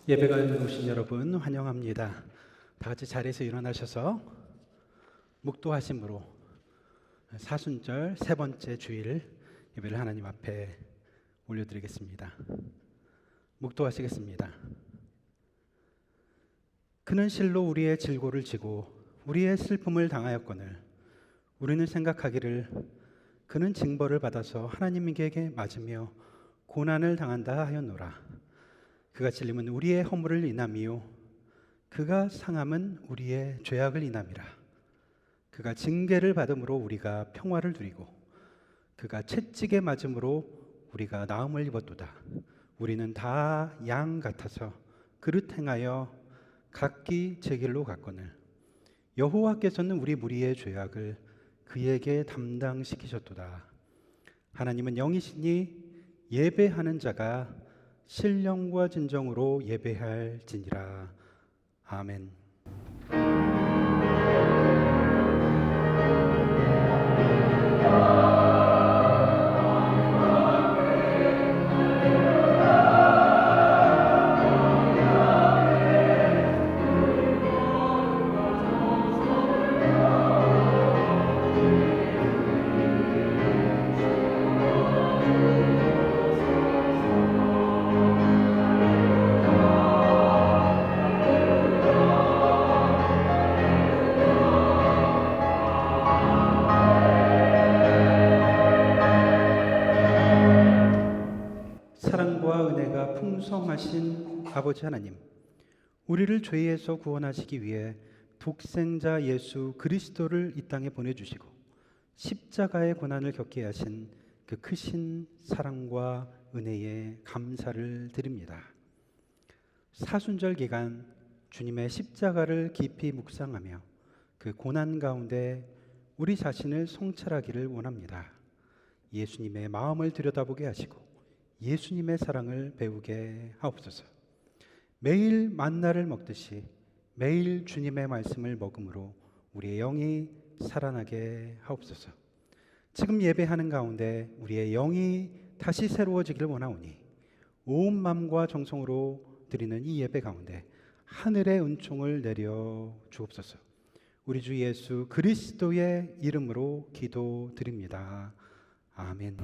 예배관에 오신 여러분 환영합니다. 다 같이 자리에서 일어나셔서 묵도하심으로 사순절 세 번째 주일 예배를 하나님 앞에 올려드리겠습니다. 묵도하시겠습니다. 그는 실로 우리의 질고를 지고 우리의 슬픔을 당하였거늘 우리는 생각하기를 그는 징벌을 받아서 하나님에게 맞으며 고난을 당한다 하였노라. 그가 찔림은 우리의 허물을 인함이요 그가 상함은 우리의 죄악을 인함이라. 그가 징계를 받음으로 우리가 평화를 누리고 그가 채찍에 맞음으로 우리가 나음을 입었도다. 우리는 다 양 같아서 그릇 행하여 각기 제 길로 갔거늘 여호와께서는 우리 무리의 죄악을 그에게 담당시키셨도다. 하나님은 영이시니 예배하는 자가 신령과 진정으로 예배할지니라. 아멘. 사랑과 은혜가 풍성하신 아버지 하나님, 우리를 죄에서 구원하시기 위해 독생자 예수 그리스도를 이 땅에 보내주시고 십자가의 고난을 겪게 하신 그 크신 사랑과 은혜에 감사를 드립니다. 사순절 기간 주님의 십자가를 깊이 묵상하며 그 고난 가운데 우리 자신을 성찰하기를 원합니다. 예수님의 마음을 들여다보게 하시고 예수님의 사랑을 배우게 하옵소서. 매일 만나를 먹듯이 매일 주님의 말씀을 먹음으로 우리의 영이 살아나게 하옵소서. 지금 예배하는 가운데 우리의 영이 다시 새로워지길 원하오니 온 마음과 정성으로 드리는 이 예배 가운데 하늘의 은총을 내려 주옵소서. 우리 주 예수 그리스도의 이름으로 기도드립니다. 아멘.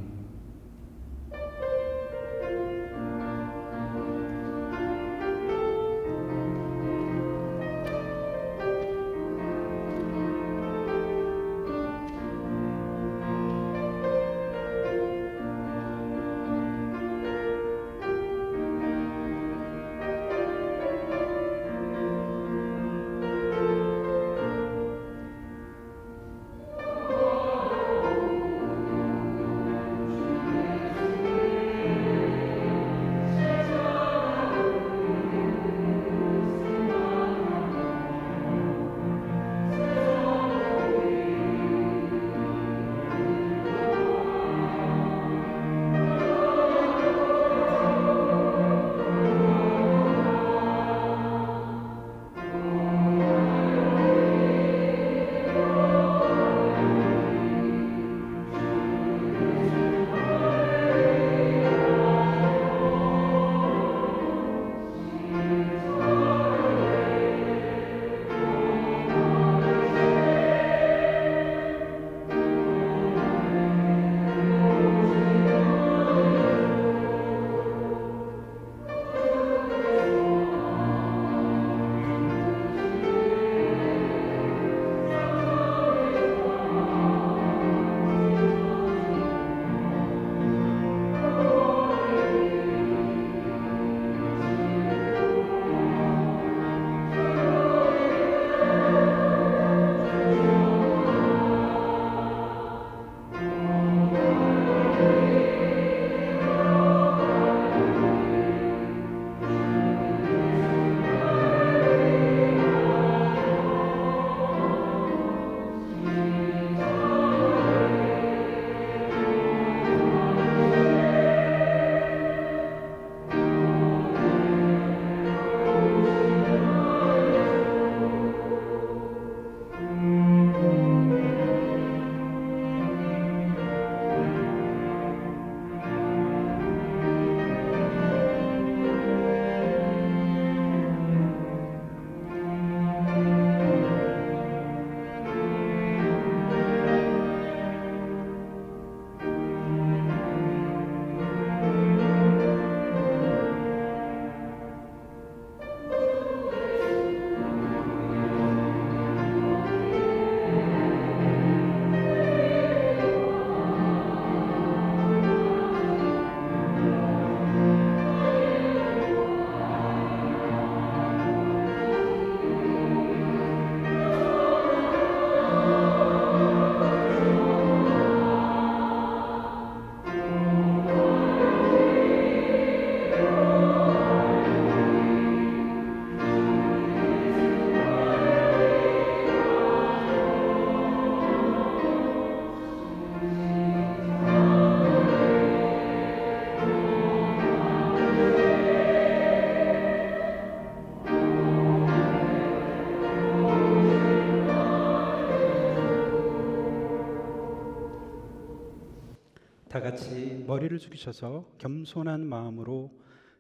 다 같이 머리를 숙이셔서 겸손한 마음으로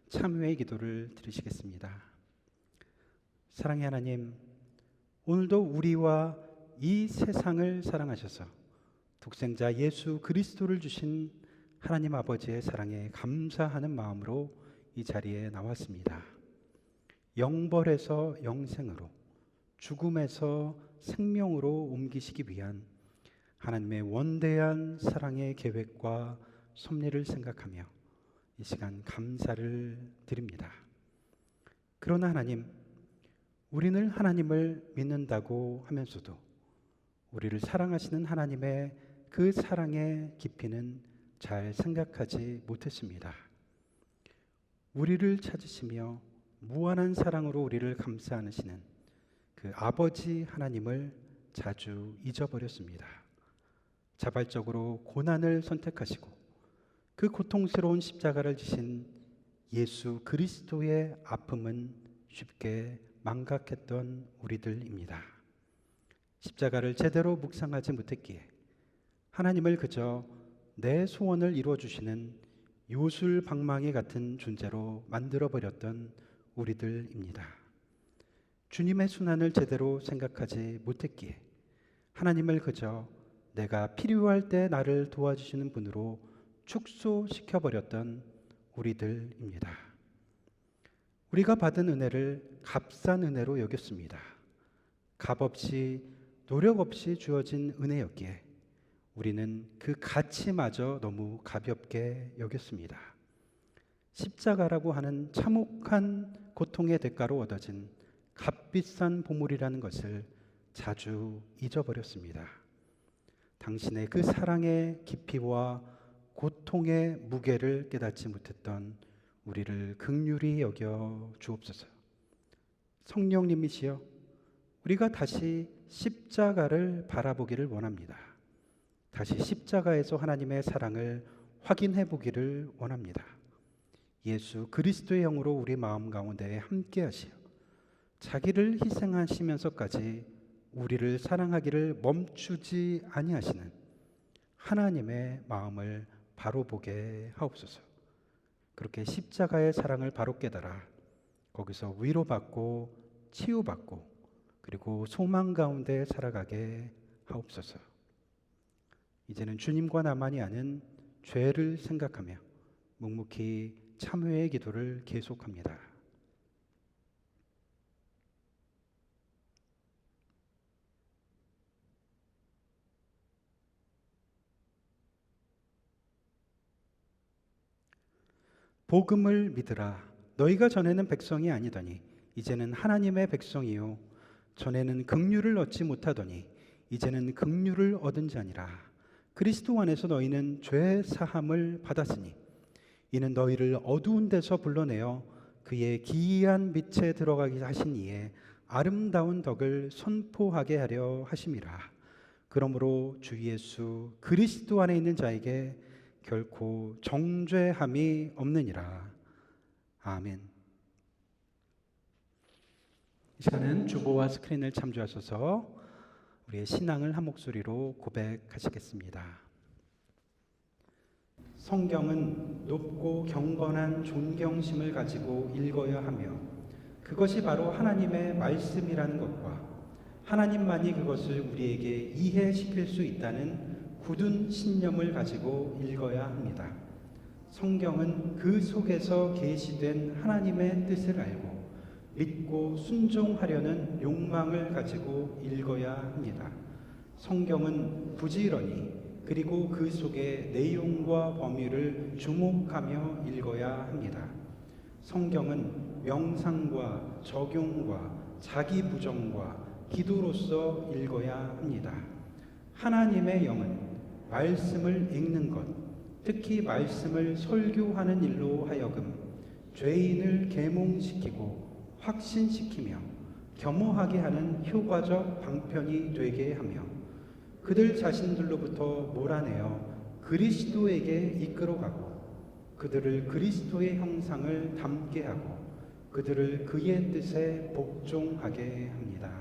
참회의 기도를 드리시겠습니다. 사랑의 하나님, 오늘도 우리와 이 세상을 사랑하셔서 독생자 예수 그리스도를 주신 하나님 아버지의 사랑에 감사하는 마음으로 이 자리에 나왔습니다. 영벌에서 영생으로, 죽음에서 생명으로 옮기시기 위한 하나님의 원대한 사랑의 계획과 섭리를 생각하며 이 시간 감사를 드립니다. 그러나 하나님, 우리는 하나님을 믿는다고 하면서도 우리를 사랑하시는 하나님의 그 사랑의 깊이는 잘 생각하지 못했습니다. 우리를 찾으시며 무한한 사랑으로 우리를 감싸 안으시는 그 아버지 하나님을 자주 잊어버렸습니다. 자발적으로 고난을 선택하시고 그 고통스러운 십자가를 지신 예수 그리스도의 아픔은 쉽게 망각했던 우리들입니다. 십자가를 제대로 묵상하지 못했기에 하나님을 그저 내 소원을 이루어주시는 요술방망이 같은 존재로 만들어버렸던 우리들입니다. 주님의 순환을 제대로 생각하지 못했기에 하나님을 그저 내가 필요할 때 나를 도와주시는 분으로 축소시켜버렸던 우리들입니다. 우리가 받은 은혜를 값싼 은혜로 여겼습니다. 값없이 노력 없이 주어진 은혜였기에 우리는 그 가치마저 너무 가볍게 여겼습니다. 십자가라고 하는 참혹한 고통의 대가로 얻어진 값비싼 보물이라는 것을 자주 잊어버렸습니다. 당신의 그 사랑의 깊이와 고통의 무게를 깨닫지 못했던 우리를 긍휼히 여겨 주옵소서. 성령님이시여, 우리가 다시 십자가를 바라보기를 원합니다. 다시 십자가에서 하나님의 사랑을 확인해 보기를 원합니다. 예수 그리스도의 영으로 우리 마음 가운데 함께 하시어 자기를 희생하시면서까지 우리를 사랑하기를 멈추지 아니하시는 하나님의 마음을 바로 보게 하옵소서. 그렇게 십자가의 사랑을 바로 깨달아 거기서 위로받고 치유받고 그리고 소망 가운데 살아가게 하옵소서. 이제는 주님과 나만이 아는 죄를 생각하며 묵묵히 참회의 기도를 계속합니다. 복음을 믿으라. 너희가 전에는 백성이 아니더니 이제는 하나님의 백성이요 전에는 긍휼을 얻지 못하더니 이제는 긍휼을 얻은 자니라. 그리스도 안에서 너희는 죄 사함을 받았으니 이는 너희를 어두운 데서 불러내어 그의 기이한 빛에 들어가게 하신 이에 아름다운 덕을 선포하게 하려 하심이라. 그러므로 주 예수 그리스도 안에 있는 자에게 결코 정죄함이 없느니라. 아멘. 이 시간은 주보와 스크린을 참조하셔서 우리의 신앙을 한 목소리로 고백하시겠습니다. 성경은 높고 경건한 존경심을 가지고 읽어야 하며 그것이 바로 하나님의 말씀이라는 것과 하나님만이 그것을 우리에게 이해시킬 수 있다는 굳은 신념을 가지고 읽어야 합니다. 성경은 그 속에서 계시된 하나님의 뜻을 알고 믿고 순종하려는 욕망을 가지고 읽어야 합니다. 성경은 부지런히 그리고 그 속의 내용과 범위를 주목하며 읽어야 합니다. 성경은 명상과 적용과 자기 부정과 기도로서 읽어야 합니다. 하나님의 영은 말씀을 읽는 것, 특히 말씀을 설교하는 일로 하여금 죄인을 계몽시키고 확신시키며 겸허하게 하는 효과적 방편이 되게 하며 그들 자신들로부터 몰아내어 그리스도에게 이끌어가고 그들을 그리스도의 형상을 담게 하고 그들을 그의 뜻에 복종하게 합니다.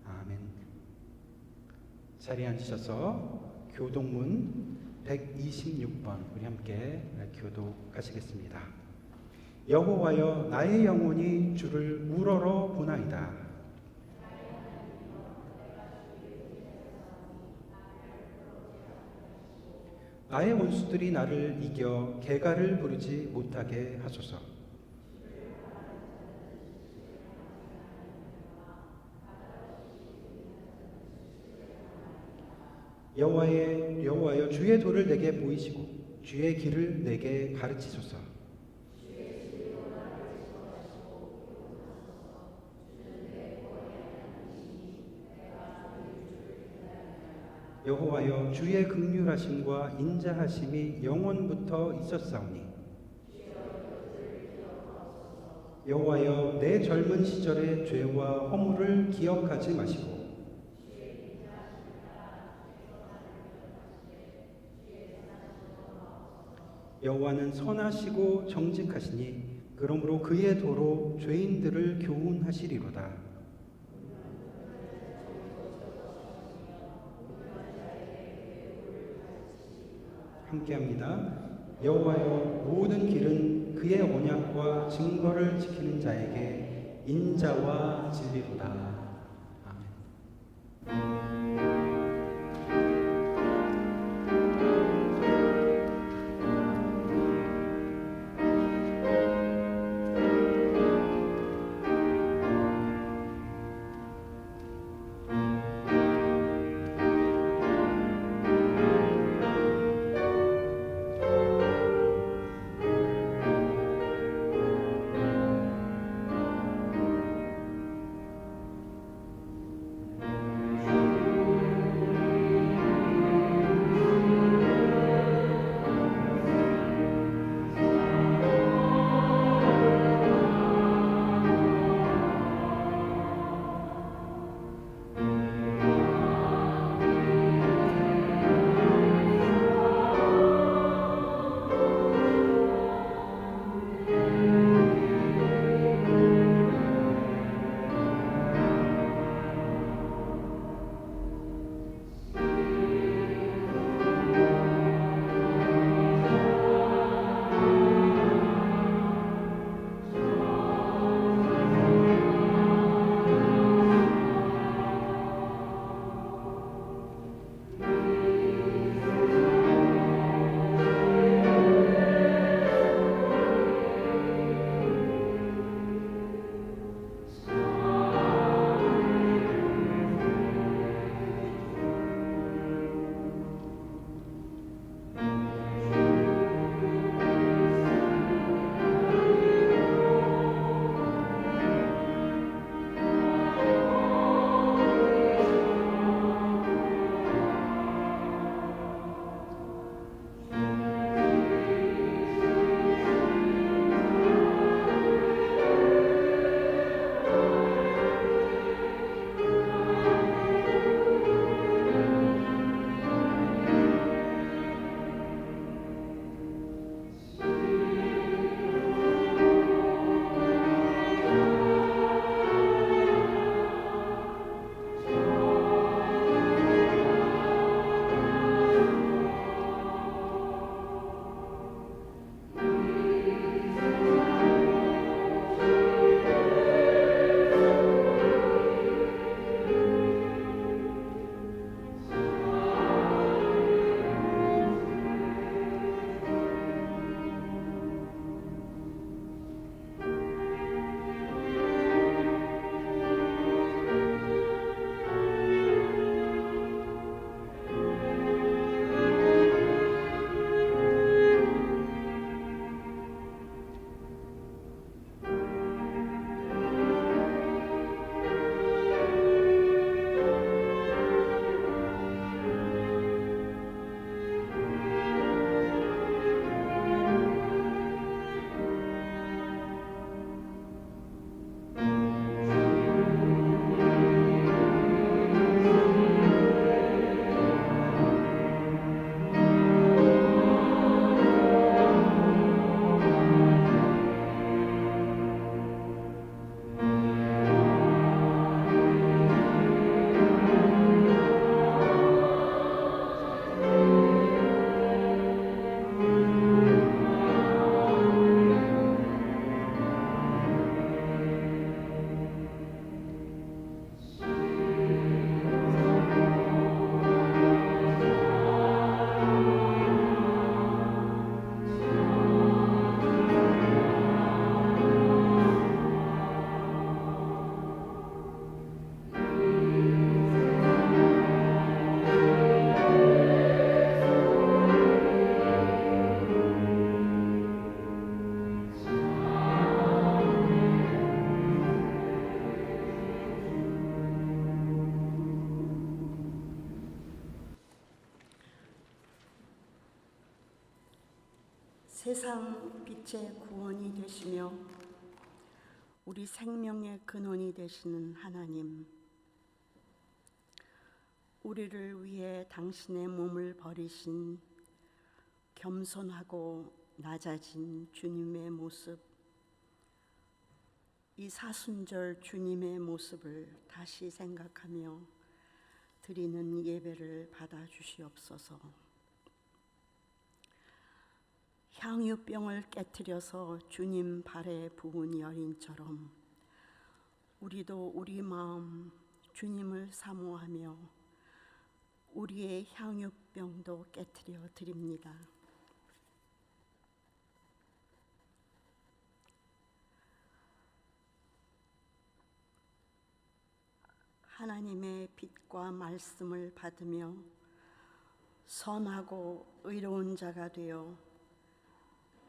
아멘. 자리에 앉으셔서 교동문 126번 우리 함께 교독하시겠습니다. 여호와여 나의 영혼이 주를 우러러 보나이다. 나의 원수들이 나를 이겨 개가를 부르지 못하게 하소서. 여호와여 주의 도를 내게 보이시고 주의 길을 내게 가르치소서. 여호와여 주의 긍휼하심과 인자하심이 영원부터 있었사오니 여호와여 내 젊은 시절의 죄와 허물을 기억하지 마시고 여호와는 선하시고 정직하시니 그러므로 그의 도로 죄인들을 교훈하시리로다. 함께합니다. 여호와여 모든 길은 그의 언약과 증거를 지키는 자에게 인자와 진리로다. 아멘. 세상 빛의 구원이 되시며 우리 생명의 근원이 되시는 하나님, 우리를 위해 당신의 몸을 버리신 겸손하고 낮아진 주님의 모습, 이 사순절 주님의 모습을 다시 생각하며 드리는 예배를 받아주시옵소서. 향유병을 깨트려서 주님 발에 부은 여인처럼 우리도 우리 마음 주님을 사모하며 우리의 향유병도 깨트려 드립니다. 하나님의 빛과 말씀을 받으며 선하고 의로운 자가 되어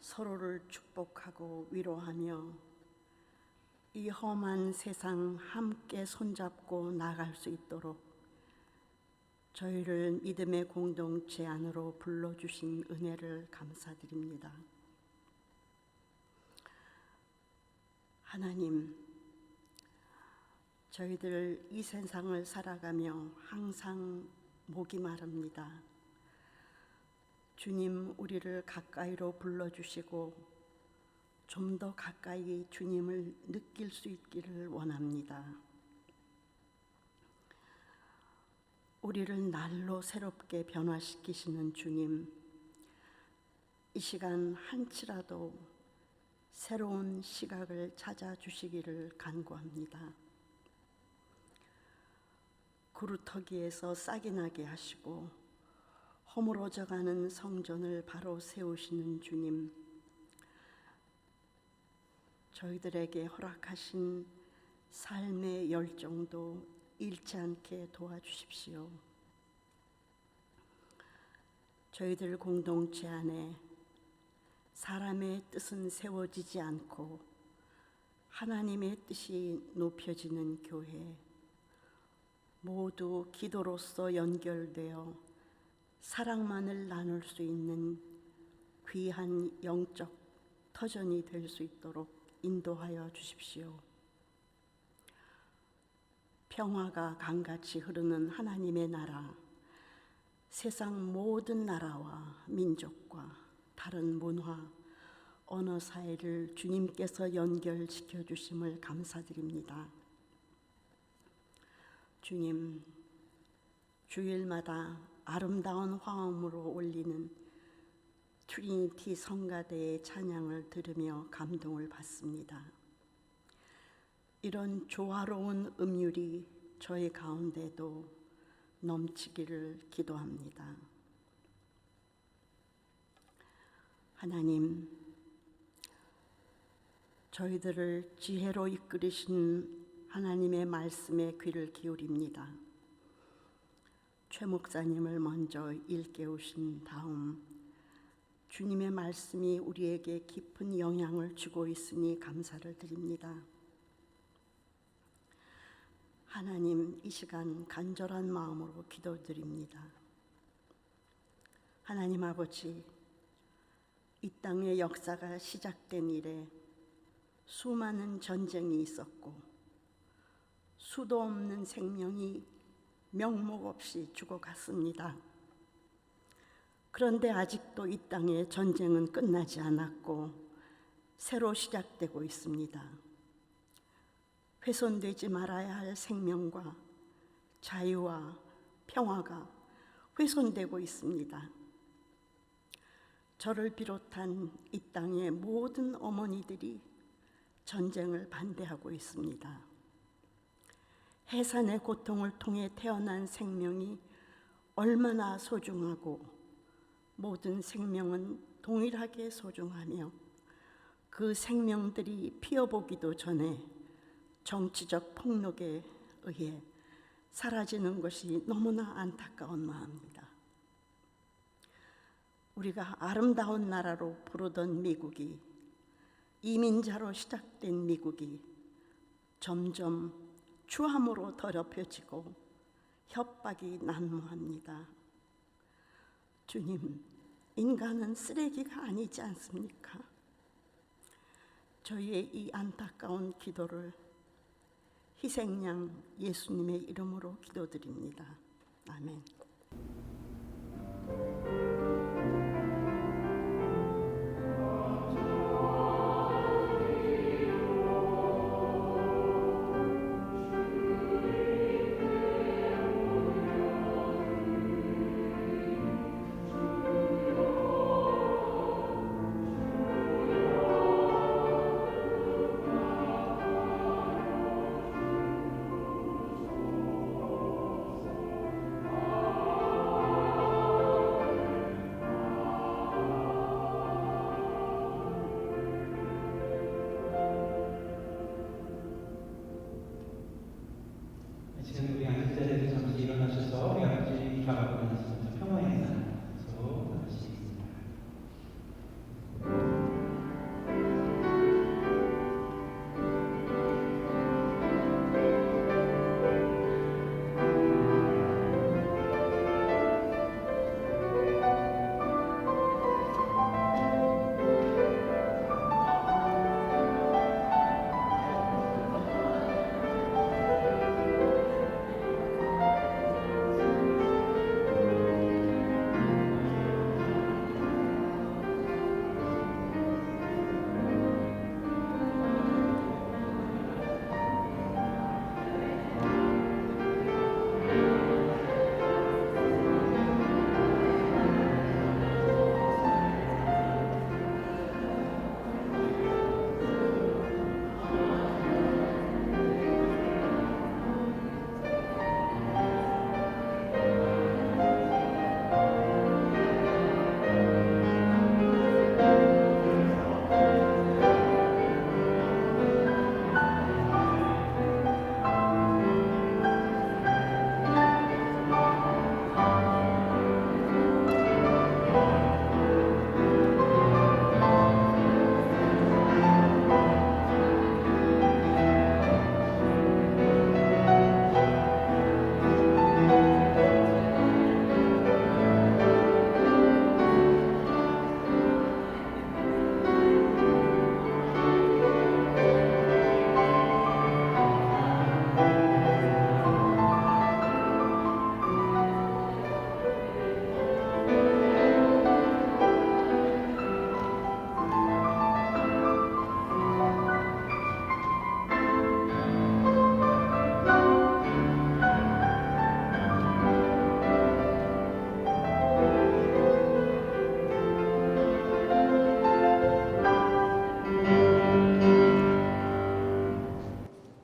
서로를 축복하고 위로하며 이 험한 세상 함께 손잡고 나갈 수 있도록 저희를 믿음의 공동체 안으로 불러주신 은혜를 감사드립니다. 하나님, 저희들 이 세상을 살아가며 항상 목이 마릅니다. 주님, 우리를 가까이로 불러주시고 좀 더 가까이 주님을 느낄 수 있기를 원합니다. 우리를 날로 새롭게 변화시키시는 주님, 이 시간 한치라도 새로운 시각을 찾아주시기를 간구합니다. 구루터기에서 싹이 나게 하시고 허물어져가는 성전을 바로 세우시는 주님, 저희들에게 허락하신 삶의 열정도 잃지 않게 도와주십시오. 저희들 공동체 안에 사람의 뜻은 세워지지 않고 하나님의 뜻이 높여지는 교회, 모두 기도로서 연결되어 사랑만을 나눌 수 있는 귀한 영적 터전이 될 수 있도록 인도하여 주십시오. 평화가 강같이 흐르는 하나님의 나라, 세상 모든 나라와 민족과 다른 문화, 언어 사이를 주님께서 연결시켜 주심을 감사드립니다. 주님, 주일마다 아름다운 화음으로 올리는 트리니티 성가대의 찬양을 들으며 감동을 받습니다. 이런 조화로운 음율이 저희 가운데도 넘치기를 기도합니다. 하나님, 저희들을 지혜로 이끌으신 하나님의 말씀에 귀를 기울입니다. 최 목사님을 먼저 일깨우신 다음 주님의 말씀이 우리에게 깊은 영향을 주고 있으니 감사를 드립니다. 하나님, 이 시간 간절한 마음으로 기도드립니다. 하나님 아버지, 이 땅의 역사가 시작된 이래 수많은 전쟁이 있었고 수도 없는 생명이 명목 없이 죽어갔습니다. 그런데 아직도 이 땅의 전쟁은 끝나지 않았고 새로 시작되고 있습니다. 훼손되지 말아야 할 생명과 자유와 평화가 훼손되고 있습니다. 저를 비롯한 이 땅의 모든 어머니들이 전쟁을 반대하고 있습니다. 해산의 고통을 통해 태어난 생명이 얼마나 소중하고 모든 생명은 동일하게 소중하며 그 생명들이 피어보기도 전에 정치적 폭력에 의해 사라지는 것이 너무나 안타까운 마음입니다. 우리가 아름다운 나라로 부르던 미국이, 이민자로 시작된 미국이 점점 추함으로 더럽혀지고 협박이 난무합니다. 주님, 인간은 쓰레기가 아니지 않습니까? 저희의 이 안타까운 기도를 희생양 예수님의 이름으로 기도드립니다. 아멘. 지금 우리 앉은 자리에서 잠시 일어나셔서 우리 아버지 바라보고 계시면서 평화의 인사 서로 나누시겠습니다.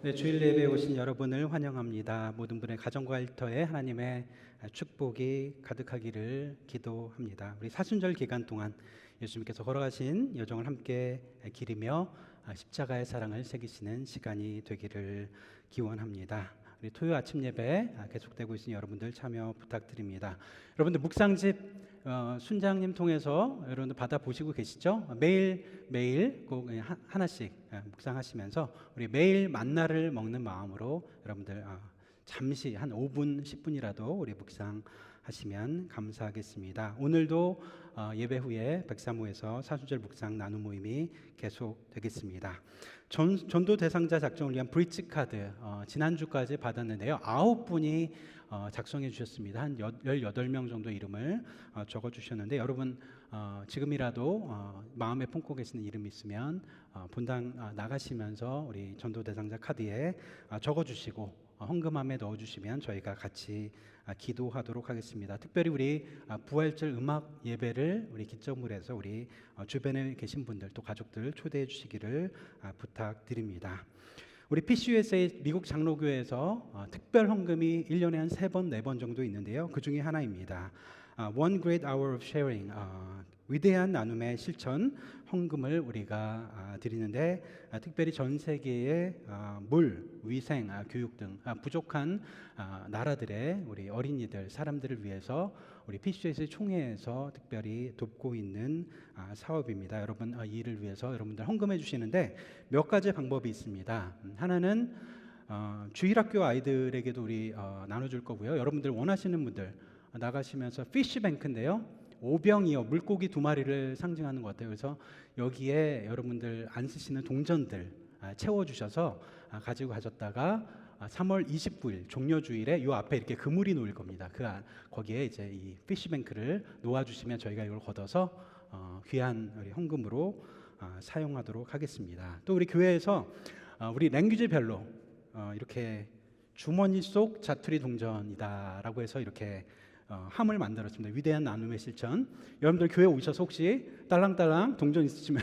네, 주일 예배에 오신 여러분을 환영합니다. 모든 분의 가정과 일터에 하나님의 축복이 가득하기를 기도합니다. 우리 사순절 기간 동안 예수님께서 걸어가신 여정을 함께 기리며 십자가의 사랑을 새기시는 시간이 되기를 기원합니다. 우리 토요 아침 예배 계속되고 있으니 여러분들 참여 부탁드립니다. 여러분들 묵상집 순장님 통해서 여러분들 받아보시고 계시죠? 매일 꼭 하나씩 묵상하시면서 우리 매일 만나를 먹는 마음으로 여러분들 잠시 한 5분 10분이라도 우리 묵상하시면 감사하겠습니다. 오늘도 예배 후에 백사무에서 사순절 묵상 나눔 모임이 계속되겠습니다. 전도 대상자 작성을 위한 브릿지 카드 지난주까지 받았는데요. 9분이 작성해 주셨습니다. 한 18명 정도 이름을 적어 주셨는데 여러분 지금이라도 마음에 품고 계시는 이름이 있으면 본당 나가시면서 우리 전도 대상자 카드에 적어 주시고 헌금함에 넣어 주시면 저희가 같이 기도하도록 하겠습니다. 특별히 우리 부활절 음악 예배를 우리 기점으로 해서 우리 주변에 계신 분들 또 가족들 초대해 주시기를 부탁드립니다. 우리 PCUSA 미국 장로교회에서 특별 헌금이 1년에 한 3번, 4번 정도 있는데요. 그 중에 하나입니다. One Great Hour of Sharing, 위대한 나눔의 실천 헌금을 우리가 드리는데 특별히 전 세계의 물, 위생, 교육 등 부족한 나라들의 우리 어린이들, 사람들을 위해서 우리 PCUSA 총회에서 특별히 돕고 있는 사업입니다. 여러분 이 일을 위해서 여러분들 헌금해 주시는데 몇 가지 방법이 있습니다. 하나는 주일학교 아이들에게도 우리 나눠줄 거고요. 여러분들 원하시는 분들 나가시면서 피쉬뱅크인데요. 오병이어 물고기 두 마리를 상징하는 것 같아요. 그래서 여기에 여러분들 안 쓰시는 동전들 채워주셔서 가지고 가셨다가 3월 29일 종료주일에 요 앞에 이렇게 그물이 놓일 겁니다. 거기에 이제 이 피쉬뱅크를 놓아주시면 저희가 이걸 걷어서 귀한 우리 헌금으로 사용하도록 하겠습니다. 또 우리 교회에서 우리 랭귀지별로 이렇게 주머니 속 자투리 동전이다라고 해서 이렇게 함을 만들었습니다. 위대한 나눔의 실천. 여러분들 교회 오셔서 혹시 딸랑딸랑 동전 있으시면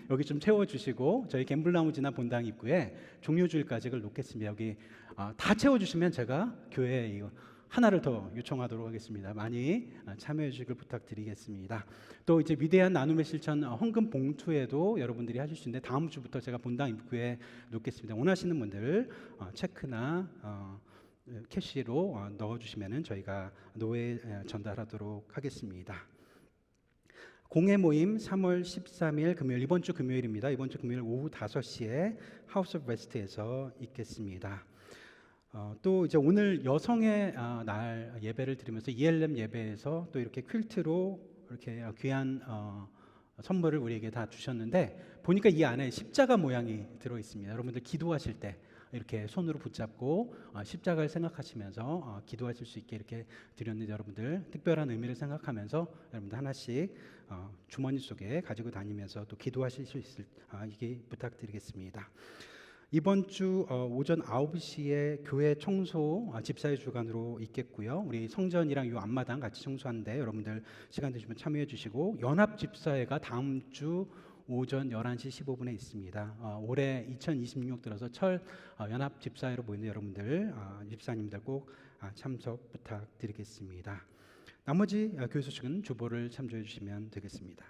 여기 좀 채워주시고 저희 갬블라운지나 본당 입구에 종료주일까지 그걸 놓겠습니다. 여기 다 채워주시면 제가 교회에 이거 하나를 더 요청하도록 하겠습니다. 많이 참여해 주시길 부탁드리겠습니다. 또 이제 위대한 나눔의 실천 헌금 봉투에도 여러분들이 하실 수 있는데 다음 주부터 제가 본당 입구에 놓겠습니다. 원하시는 분들 체크나 캐시로 넣어주시면 저희가 노회에 전달하도록 하겠습니다. 공예 모임 3월 13일 금요일, 이번 주 금요일입니다. 이번 주 금요일 오후 5시에 하우스 오브 웨스트에서 있겠습니다. 또 이제 오늘 여성의 날 예배를 드리면서 ELM 예배에서 또 이렇게 퀼트로 이렇게 귀한 선물을 우리에게 다 주셨는데 보니까 이 안에 십자가 모양이 들어 있습니다. 여러분들 기도하실 때 이렇게 손으로 붙잡고 십자가를 생각하시면서 기도하실 수 있게 이렇게 드렸는데 여러분들 특별한 의미를 생각하면서 여러분들 하나씩 주머니 속에 가지고 다니면서 또 기도하실 수 있게 부탁드리겠습니다. 이번 주 오전 9시에 교회 청소 집사의 주관으로 있겠고요. 우리 성전이랑 이 앞마당 같이 청소하는데 여러분들 시간 되시면 참여해 주시고 연합 집사회가 다음 주 오전 11시 15분에 있습니다. 올해 2026 들어서 연합 집사회로 모이는 여러분들 집사님들 꼭 참석 부탁드리겠습니다. 나머지 교회 소식은 주보를 참조해 주시면 되겠습니다.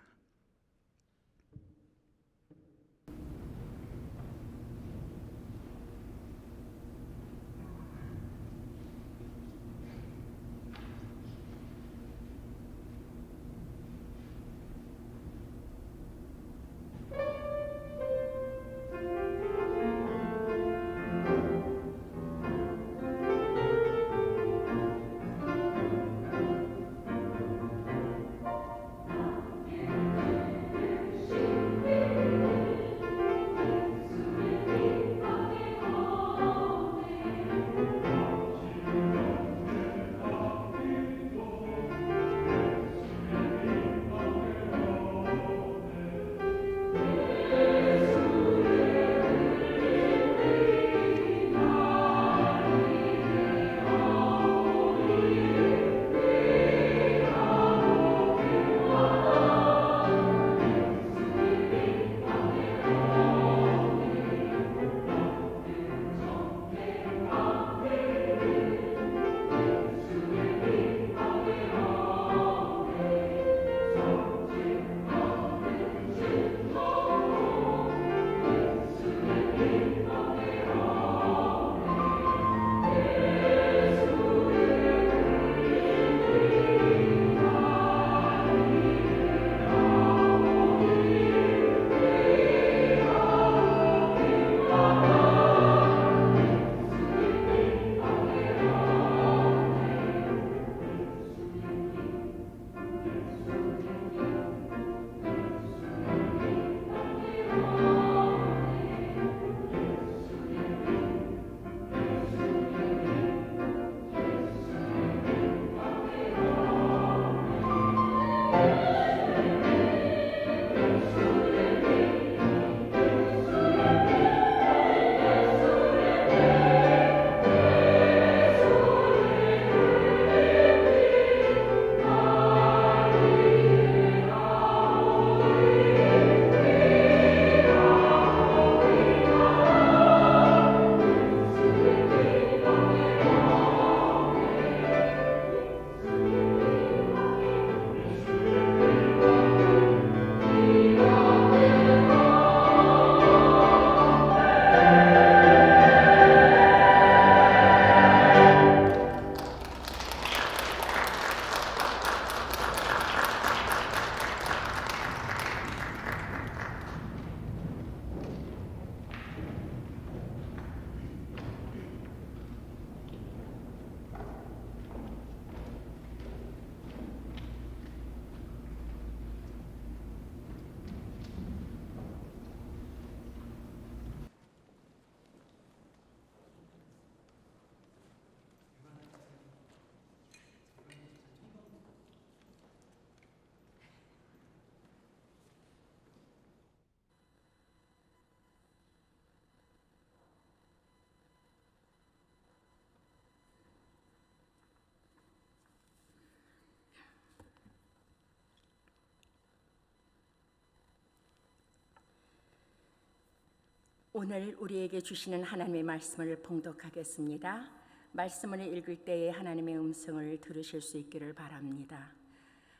오늘 우리에게 주시는 하나님의 말씀을 봉독하겠습니다. 말씀을 읽을 때에 하나님의 음성을 들으실 수 있기를 바랍니다.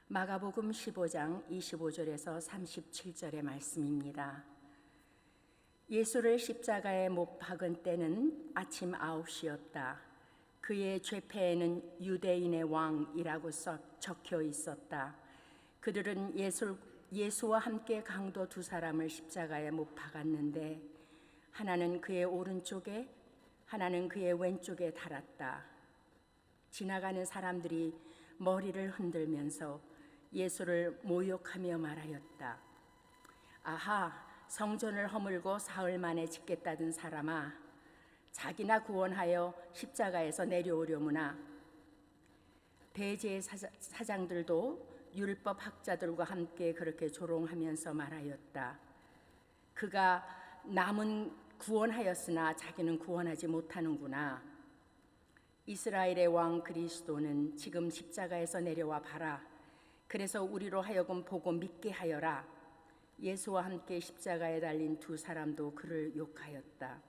마가복음 15장 25절에서 37절의 말씀입니다. 예수를 십자가에 못 박은 때는 아침 9시였다. 그의 죄패에는 유대인의 왕이라고 적혀 있었다. 그들은 예수와 함께 강도 두 사람을 십자가에 못 박았는데 하나는 그의 오른쪽에 하나는 그의 왼쪽에 달았다. 지나가는 사람들이 머리를 흔들면서 예수를 모욕하며 말하였다. 아하, 성전을 허물고 사흘 만에 짓겠다던 사람아, 자기나 구원하여 십자가에서 내려오려무나. 대제사장들도 율법 학자들과 함께 그렇게 조롱하면서 말하였다. 그가 남은 구원하였으나 자기는 구원하지 못하는구나. 이스라엘의 왕 그리스도는 지금 십자가에서 내려와 봐라. 그래서 우리로 하여금 보고 믿게 하여라. 예수와 함께 십자가에 달린 두 사람도 그를 욕하였다.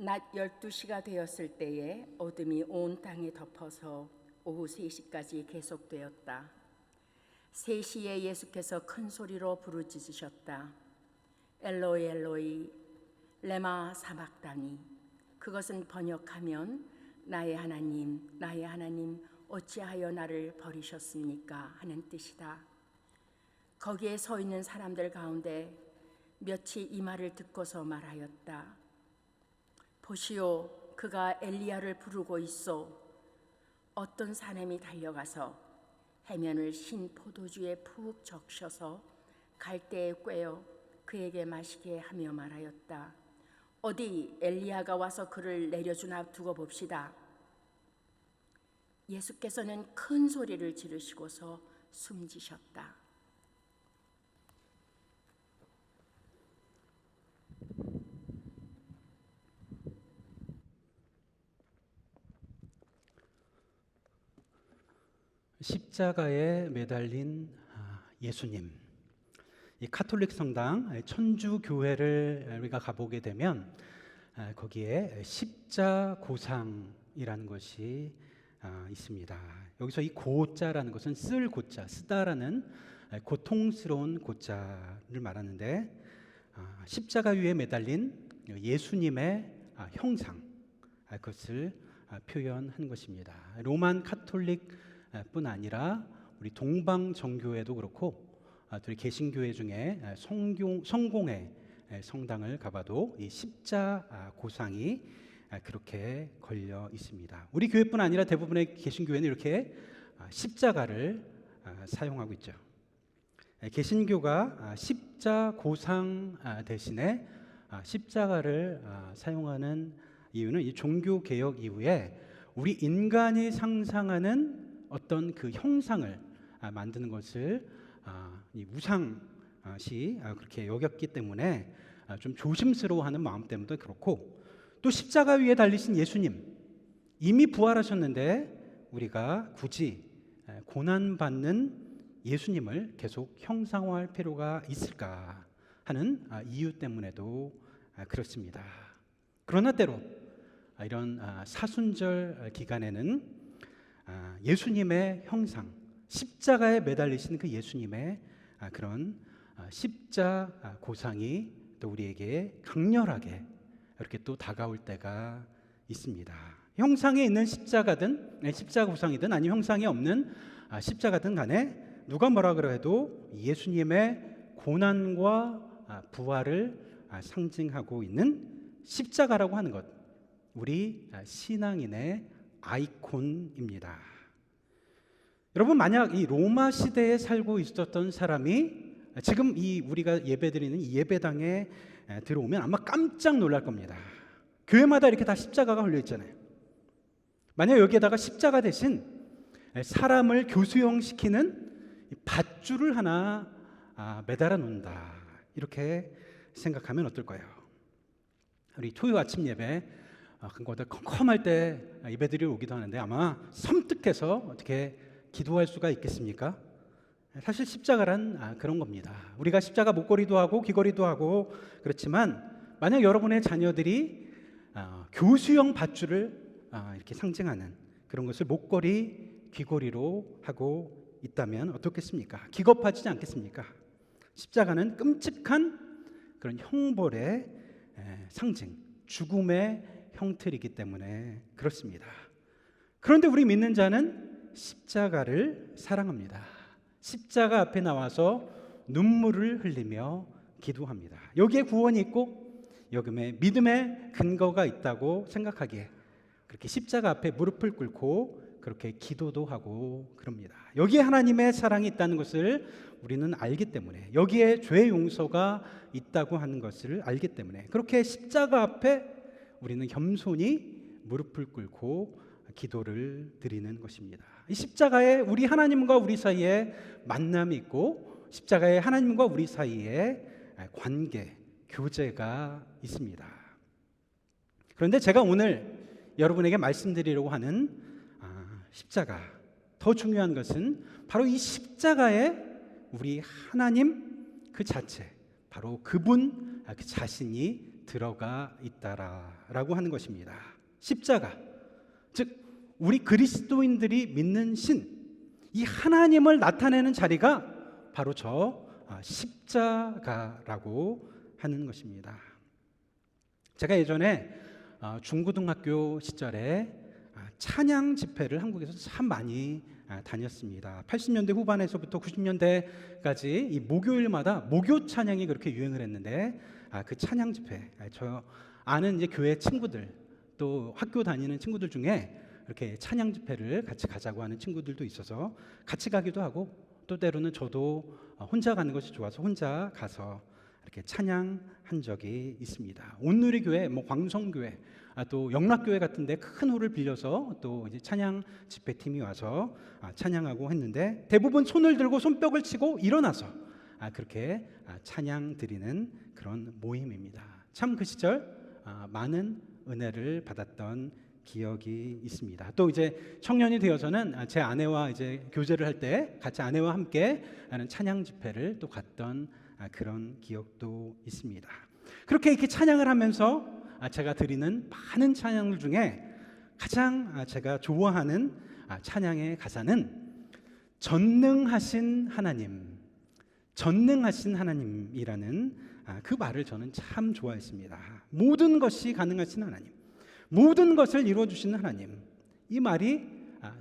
낮 12시가 되었을 때에 어둠이 온 땅에 덮어서 오후 3시까지 계속되었다. 3시에 예수께서 큰 소리로 부르짖으셨다. 엘로이 엘로이 레마 사박다니. 그것은 번역하면 나의 하나님 어찌하여 나를 버리셨습니까 하는 뜻이다. 거기에 서 있는 사람들 가운데 몇이 이 말을 듣고서 말하였다. 보시오, 그가 엘리야를 부르고 있어. 어떤 사람이 달려가서 해면을 신 포도주에 푹 적셔서 갈대에 꿰어 그에게 마시게 하며 말하였다. 어디 엘리야가 와서 그를 내려주나 두고 봅시다. 예수께서는 큰 소리를 지르시고서 숨지셨다. 십자가에 매달린 예수님. 이 카톨릭 성당 천주교회를 우리가 가보게 되면 거기에 십자고상이라는 것이 있습니다. 여기서 이 고자라는 것은 쓸 고자, 쓰다라는 고통스러운 고자를 말하는데 십자가 위에 매달린 예수님의 형상, 그것을 표현한 것입니다. 로만 카톨릭 뿐 아니라 우리 동방 정교회도 그렇고 우리 개신교회 중에 성공회 성당을 가봐도 이 십자고상이 그렇게 걸려 있습니다. 우리 교회뿐 아니라 대부분의 개신교회는 이렇게 십자가를 사용하고 있죠. 개신교가 십자고상 대신에 십자가를 사용하는 이유는 이 종교개혁 이후에 우리 인간이 상상하는 어떤 그 형상을 만드는 것을 이 우상시 그렇게 여겼기 때문에 좀 조심스러워하는 마음 때문도 그렇고, 또 십자가 위에 달리신 예수님 이미 부활하셨는데 우리가 굳이 고난받는 예수님을 계속 형상화할 필요가 있을까 하는 이유 때문에도 그렇습니다. 그러나 때로 이런 사순절 기간에는 예수님의 형상, 십자가에 매달리신 그 예수님의 그런 십자고상이 또 우리에게 강렬하게 이렇게 또 다가올 때가 있습니다. 형상에 있는 십자가든 십자고상이든 아니면 형상이 없는 십자가든 간에 누가 뭐라 그래도 예수님의 고난과 부활을 상징하고 있는 십자가라고 하는 것, 우리 신앙인의 아이콘입니다. 여러분, 만약 이 로마 시대에 살고 있었던 사람이 지금 이 우리가 예배드리는 이 예배당에 들어오면 아마 깜짝 놀랄 겁니다. 교회마다 이렇게 다 십자가가 걸려 있잖아요. 만약 여기에다가 십자가 대신 사람을 교수형시키는 밧줄을 하나 매달아 놓는다, 이렇게 생각하면 어떨까요? 우리 토요 아침 예배 그거보다 컴컴할 때 예배드리러 오기도 하는데 아마 섬뜩해서 어떻게 기도할 수가 있겠습니까? 사실 십자가란 그런 겁니다. 우리가 십자가 목걸이도 하고 귀걸이도 하고 그렇지만 만약 여러분의 자녀들이 교수형 밧줄을 이렇게 상징하는 그런 것을 목걸이, 귀걸이로 하고 있다면 어떻겠습니까? 기겁하지 않겠습니까? 십자가는 끔찍한 그런 형벌의 상징, 죽음의 형틀이기 때문에 그렇습니다. 그런데 우리 믿는 자는 십자가를 사랑합니다. 십자가 앞에 나와서 눈물을 흘리며 기도합니다. 여기에 구원이 있고 여기에 믿음의 근거가 있다고 생각하기에 그렇게 십자가 앞에 무릎을 꿇고 그렇게 기도도 하고 그럽니다. 여기에 하나님의 사랑이 있다는 것을 우리는 알기 때문에, 여기에 죄 용서가 있다고 하는 것을 알기 때문에 그렇게 십자가 앞에 우리는 겸손히 무릎을 꿇고 기도를 드리는 것입니다. 이 십자가에 우리 하나님과 우리 사이에 만남이 있고 십자가에 하나님과 우리 사이에 관계, 교제가 있습니다. 그런데 제가 오늘 여러분에게 말씀드리려고 하는 십자가, 더 중요한 것은 바로 이 십자가에 우리 하나님 그 자체, 바로 그분 그 자신이 들어가 있다라고 하는 것입니다. 십자가, 즉 우리 그리스도인들이 믿는 신, 이 하나님을 나타내는 자리가 바로 저 십자가라고 하는 것입니다. 제가 예전에 중고등학교 시절에 찬양 집회를 한국에서 참 많이 다녔습니다. 80년대 후반에서부터 90년대까지 이 목요일마다 목요 찬양이 그렇게 유행을 했는데 그 찬양 집회, 저 아는 이제 교회 친구들 또 학교 다니는 친구들 중에 이렇게 찬양 집회를 같이 가자고 하는 친구들도 있어서 같이 가기도 하고 또 때로는 저도 혼자 가는 것이 좋아서 혼자 가서 이렇게 찬양한 적이 있습니다. 온누리교회, 광성교회, 또 영락교회 같은데 큰 홀을 빌려서 또 이제 찬양 집회팀이 와서 찬양하고 했는데 대부분 손을 들고 손뼉을 치고 일어나서 그렇게 찬양 드리는 그런 모임입니다. 참 그 시절 많은 은혜를 받았던 기억이 있습니다. 또 이제 청년이 되어서는 제 아내와 이제 교제를 할 때 같이 아내와 함께 하는 찬양 집회를 또 갔던 그런 기억도 있습니다. 그렇게 이렇게 찬양을 하면서 제가 드리는 많은 찬양들 중에 가장 제가 좋아하는 찬양의 가사는 전능하신 하나님, 전능하신 하나님이라는 그 말을 저는 참 좋아했습니다. 모든 것이 가능하신 하나님, 모든 것을 이루어주시는 하나님, 이 말이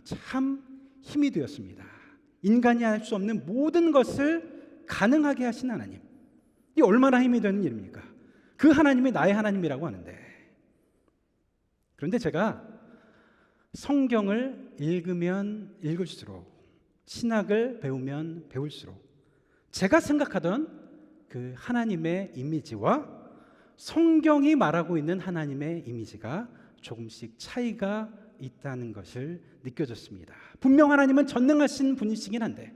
참 힘이 되었습니다. 인간이 할 수 없는 모든 것을 가능하게 하신 하나님, 이 얼마나 힘이 되는 일입니까? 그 하나님이 나의 하나님이라고 하는데, 그런데 제가 성경을 읽으면 읽을수록, 신학을 배우면 배울수록 제가 생각하던 그 하나님의 이미지와 성경이 말하고 있는 하나님의 이미지가 조금씩 차이가 있다는 것을 느껴졌습니다. 분명 하나님은 전능하신 분이시긴 한데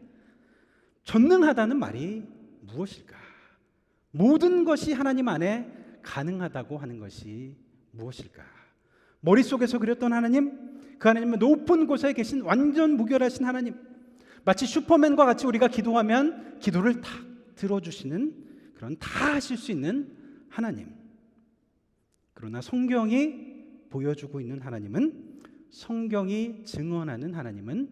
전능하다는 말이 무엇일까? 모든 것이 하나님 안에 가능하다고 하는 것이 무엇일까? 머릿속에서 그렸던 하나님, 그 하나님은 높은 곳에 계신 완전 무결하신 하나님, 마치 슈퍼맨과 같이 우리가 기도하면 기도를 탁 들어주시는 그런 다 하실 수 있는 하나님. 그러나 성경이 보여주고 있는 하나님은, 성경이 증언하는 하나님은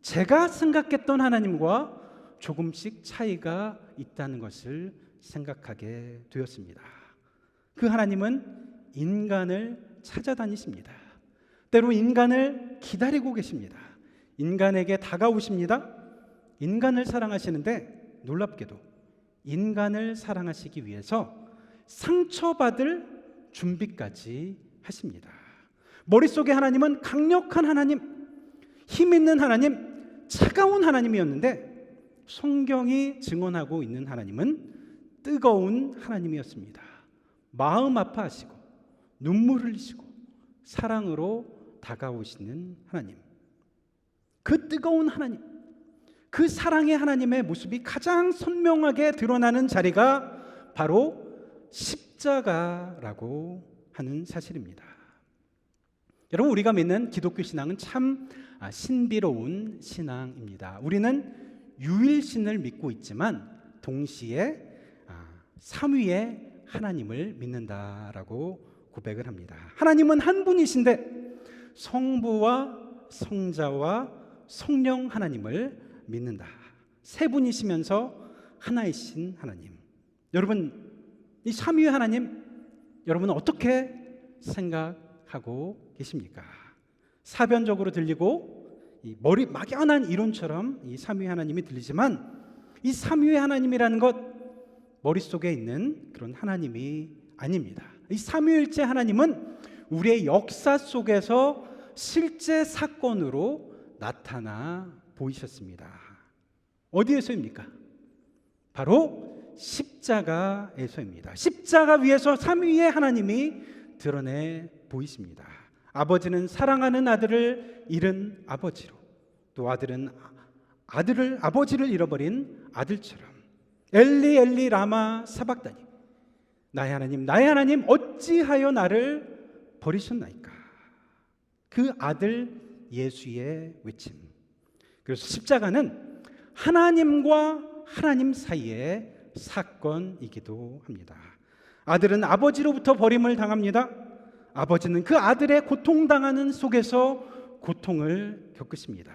제가 생각했던 하나님과 조금씩 차이가 있다는 것을 생각하게 되었습니다. 그 하나님은 인간을 찾아다니십니다. 때로 인간을 기다리고 계십니다. 인간에게 다가오십니다. 인간을 사랑하시는데 놀랍게도 인간을 사랑하시기 위해서 상처받을 준비까지 하십니다. 머릿속에 하나님은 강력한 하나님, 힘 있는 하나님, 차가운 하나님이었는데 성경이 증언하고 있는 하나님은 뜨거운 하나님이었습니다. 마음 아파하시고 눈물 흘리시고 사랑으로 다가오시는 하나님, 그 뜨거운 하나님, 그 사랑의 하나님의 모습이 가장 선명하게 드러나는 자리가 바로 십자가라고 하는 사실입니다. 여러분, 우리가 믿는 기독교 신앙은 참 신비로운 신앙입니다. 우리는 유일신을 믿고 있지만 동시에 삼위의 하나님을 믿는다라고 고백을 합니다. 하나님은 한 분이신데 성부와 성자와 성령 하나님을 믿는다. 세 분이시면서 하나이신 하나님. 여러분, 이 삼위의 하나님, 여러분은 어떻게 생각하고 계십니까? 사변적으로 들리고 이 머리 막연한 이론처럼 이 삼위의 하나님이 들리지만, 이 삼위의 하나님이라는 것 머릿속에 있는 그런 하나님이 아닙니다. 이 삼위일체 하나님은 우리의 역사 속에서 실제 사건으로 나타나 보이셨습니다. 어디에서입니까? 바로 십자가에서입니다. 십자가 위에서 삼위의 하나님이 드러내 보이십니다. 아버지는 사랑하는 아들을 잃은 아버지로, 또 아들은 아버지를 잃어버린 아들처럼 엘리 엘리 라마 사박다니, 나의 하나님 어찌하여 나를 버리셨나이까. 그 아들 예수의 외침. 그래서 십자가는 하나님과 하나님 사이의 사건이기도 합니다. 아들은 아버지로부터 버림을 당합니다. 아버지는 그 아들의 고통당하는 속에서 고통을 겪으십니다.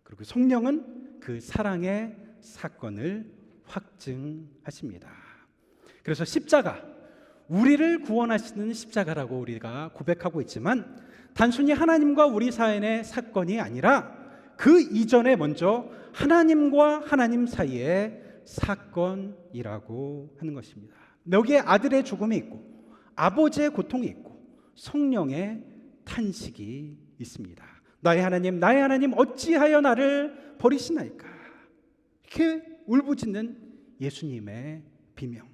그리고 성령은 그 사랑의 사건을 확증하십니다. 그래서 십자가, 우리를 구원하시는 십자가라고 우리가 고백하고 있지만, 단순히 하나님과 우리 사이의 사건이 아니라 그 이전에 먼저 하나님과 하나님 사이의 사건이라고 하는 것입니다. 여기에 아들의 죽음이 있고, 아버지의 고통이 있고, 성령의 탄식이 있습니다. 나의 하나님 어찌하여 나를 버리시나이까. 이렇게 울부짖는 예수님의 비명,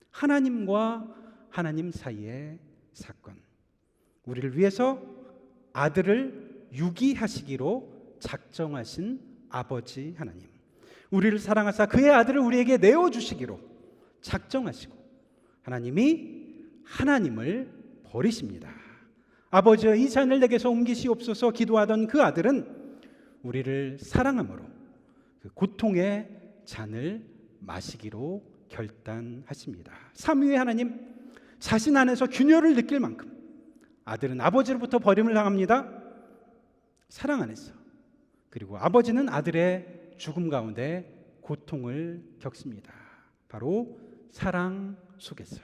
하나님과 하나님 사이의 사건, 우리를 위해서 아들을 유기하시기로 작정하신 아버지 하나님, 우리를 사랑하사 그의 아들을 우리에게 내어주시기로 작정하시고 하나님이 하나님을 버리십니다. 아버지여, 이 잔을 내게서 옮기시옵소서 기도하던 그 아들은 우리를 사랑함으로 그 고통의 잔을 마시기로 결단하십니다. 삼위의 하나님, 자신 안에서 균열을 느낄 만큼 아들은 아버지로부터 버림을 당합니다. 사랑 안에서. 그리고 아버지는 아들의 죽음 가운데 고통을 겪습니다. 바로 사랑 속에서.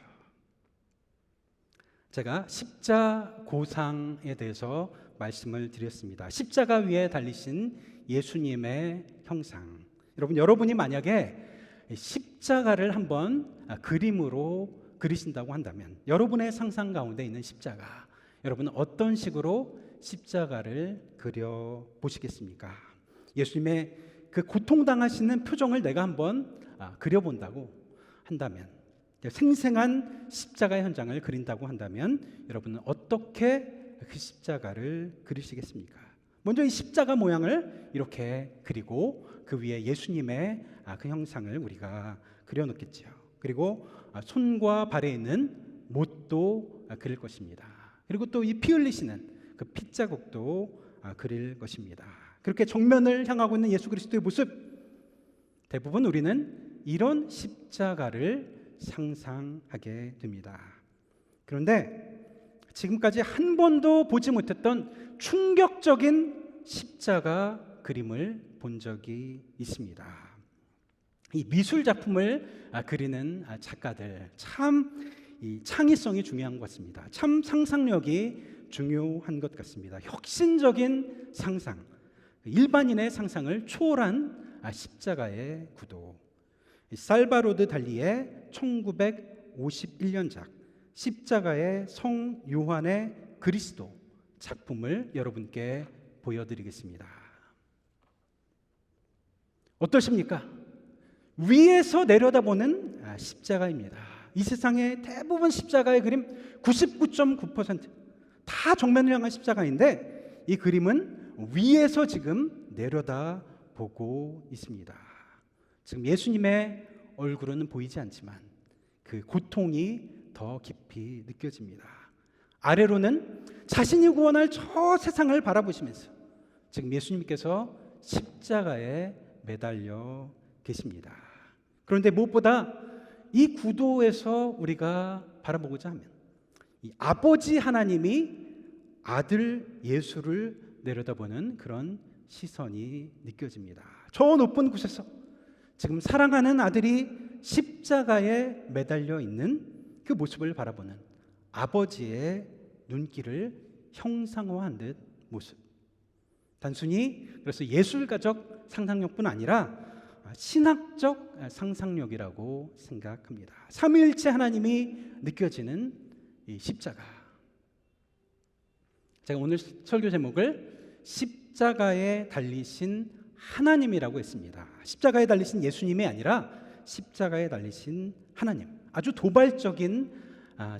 제가 십자고상에 대해서 말씀을 드렸습니다. 십자가 위에 달리신 예수님의 형상. 여러분이 만약에 십자가를 한번 그림으로 그리신다고 한다면, 여러분의 상상 가운데 있는 십자가, 여러분은 어떤 식으로 십자가를 그려보시겠습니까? 예수님의 그 고통당하시는 표정을 내가 한번 그려본다고 한다면, 생생한 십자가의 현장을 그린다고 한다면, 여러분은 어떻게 그 십자가를 그리시겠습니까? 먼저 이 십자가 모양을 이렇게 그리고 그 위에 예수님의 그 형상을 우리가 그려놓겠죠. 그리고 손과 발에 있는 못도 그릴 것입니다. 그리고 또 이 피 흘리시는 그 핏자국도 그릴 것입니다. 그렇게 정면을 향하고 있는 예수 그리스도의 모습, 대부분 우리는 이런 십자가를 상상하게 됩니다. 그런데 지금까지 한 번도 보지 못했던 충격적인 십자가 그림을 본 적이 있습니다. 이 미술 작품을 그리는 작가들, 참 이 창의성이 중요한 것 같습니다. 참 상상력이 중요한 것 같습니다. 혁신적인 상상, 일반인의 상상을 초월한 십자가의 구도. 살바로드 달리의 1951년작 십자가의 성 요한의 그리스도 작품을 여러분께 보여드리겠습니다. 어떠십니까? 위에서 내려다보는 십자가입니다. 이 세상의 대부분 십자가의 그림 99.9% 다 정면을 향한 십자가인데, 이 그림은 위에서 지금 내려다보고 있습니다. 지금 예수님의 얼굴은 보이지 않지만 그 고통이 더 깊이 느껴집니다. 아래로는 자신이 구원할 저 세상을 바라보시면서 지금 예수님께서 십자가에 매달려 계십니다. 그런데 무엇보다 이 구도에서 우리가 바라보고자 하면 이 아버지 하나님이 아들 예수를 내려다보는 그런 시선이 느껴집니다. 저 높은 곳에서 지금 사랑하는 아들이 십자가에 매달려 있는 그 모습을 바라보는 아버지의 눈길을 형상화한 듯 모습. 단순히 그래서 예술가적 상상력뿐 아니라 신학적 상상력이라고 생각합니다. 삼위일체 하나님이 느껴지는 이 십자가. 제가 오늘 설교 제목을 십자가에 달리신 하나님이라고 했습니다. 십자가에 달리신 예수님이 아니라 십자가에 달리신 하나님. 아주 도발적인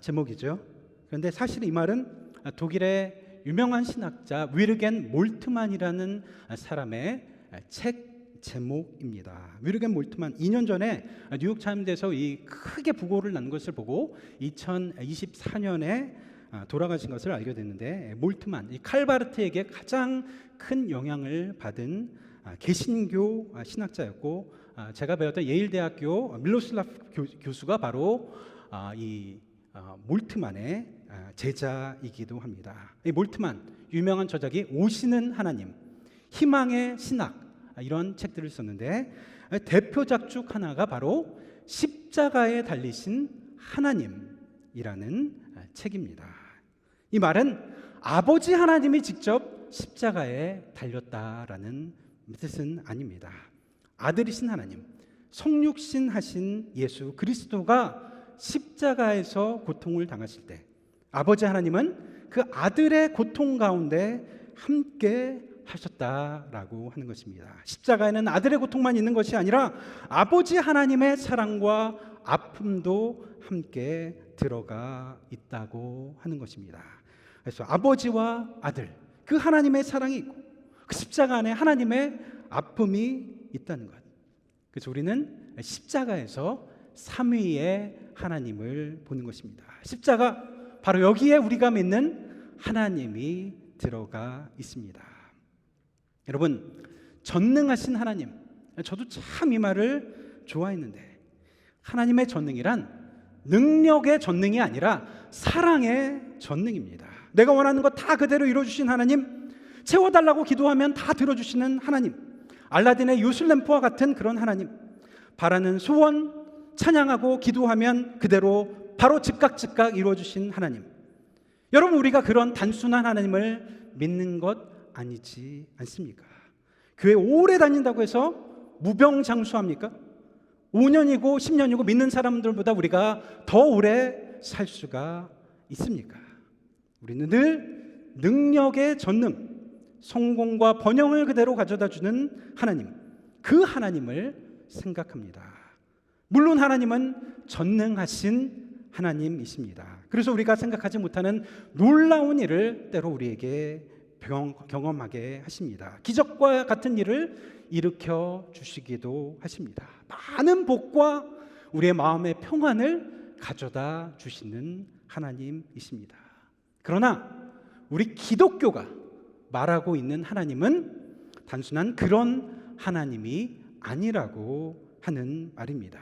제목이죠. 그런데 사실 이 말은 독일의 유명한 신학자 위르겐 몰트만이라는 사람의 책 제목입니다. 위르겐 몰트만 2년 전에 뉴욕 타임즈에서 이 크게 부고를 난 것을 보고 2024년에 돌아가신 것을 알게 됐는데, 몰트만, 이 칼바르트에게 가장 큰 영향을 받은 개신교 신학자였고, 제가 배웠던 예일대학교 밀로슬라프 교수가 바로 이 몰트만의 제자이기도 합니다. 이 몰트만 유명한 저작이 오시는 하나님, 희망의 신학, 이런 책들을 썼는데 대표작 중 하나가 바로 십자가에 달리신 하나님이라는 책입니다. 이 말은 아버지 하나님이 직접 십자가에 달렸다라는 뜻은 아닙니다. 아들이신 하나님, 성육신하신 예수 그리스도가 십자가에서 고통을 당하실 때 아버지 하나님은 그 아들의 고통 가운데 함께 하셨다라고 하는 것입니다. 십자가에는 아들의 고통만 있는 것이 아니라 아버지 하나님의 사랑과 아픔도 함께 들어가 있다고 하는 것입니다. 그래서 아버지와 아들, 그 하나님의 사랑이 있고 그 십자가 안에 하나님의 아픔이 있다는 것. 그래서 우리는 십자가에서 삼위의 하나님을 보는 것입니다. 십자가, 바로 여기에 우리가 믿는 하나님이 들어가 있습니다. 여러분, 전능하신 하나님, 저도 참 이 말을 좋아했는데, 하나님의 전능이란 능력의 전능이 아니라 사랑의 전능입니다. 내가 원하는 것 다 그대로 이루어주신 하나님, 채워달라고 기도하면 다 들어주시는 하나님, 알라딘의 요술램프와 같은 그런 하나님, 바라는 소원 찬양하고 기도하면 그대로 바로 즉각 이루어주신 하나님. 여러분, 우리가 그런 단순한 하나님을 믿는 것 아니지 않습니까? 교회 오래 다닌다고 해서 무병장수합니까? 5년이고 10년이고 믿는 사람들보다 우리가 더 오래 살 수가 있습니까? 우리는 늘 능력의 전능, 성공과 번영을 그대로 가져다주는 하나님, 그 하나님을 생각합니다. 물론 하나님은 전능하신 하나님이십니다. 그래서 우리가 생각하지 못하는 놀라운 일을 때로 우리에게 경험하게 하십니다. 기적과 같은 일을 일으켜 주시기도 하십니다. 많은 복과 우리의 마음의 평안을 가져다 주시는 하나님이십니다. 그러나 우리 기독교가 말하고 있는 하나님은 단순한 그런 하나님이 아니라고 하는 말입니다.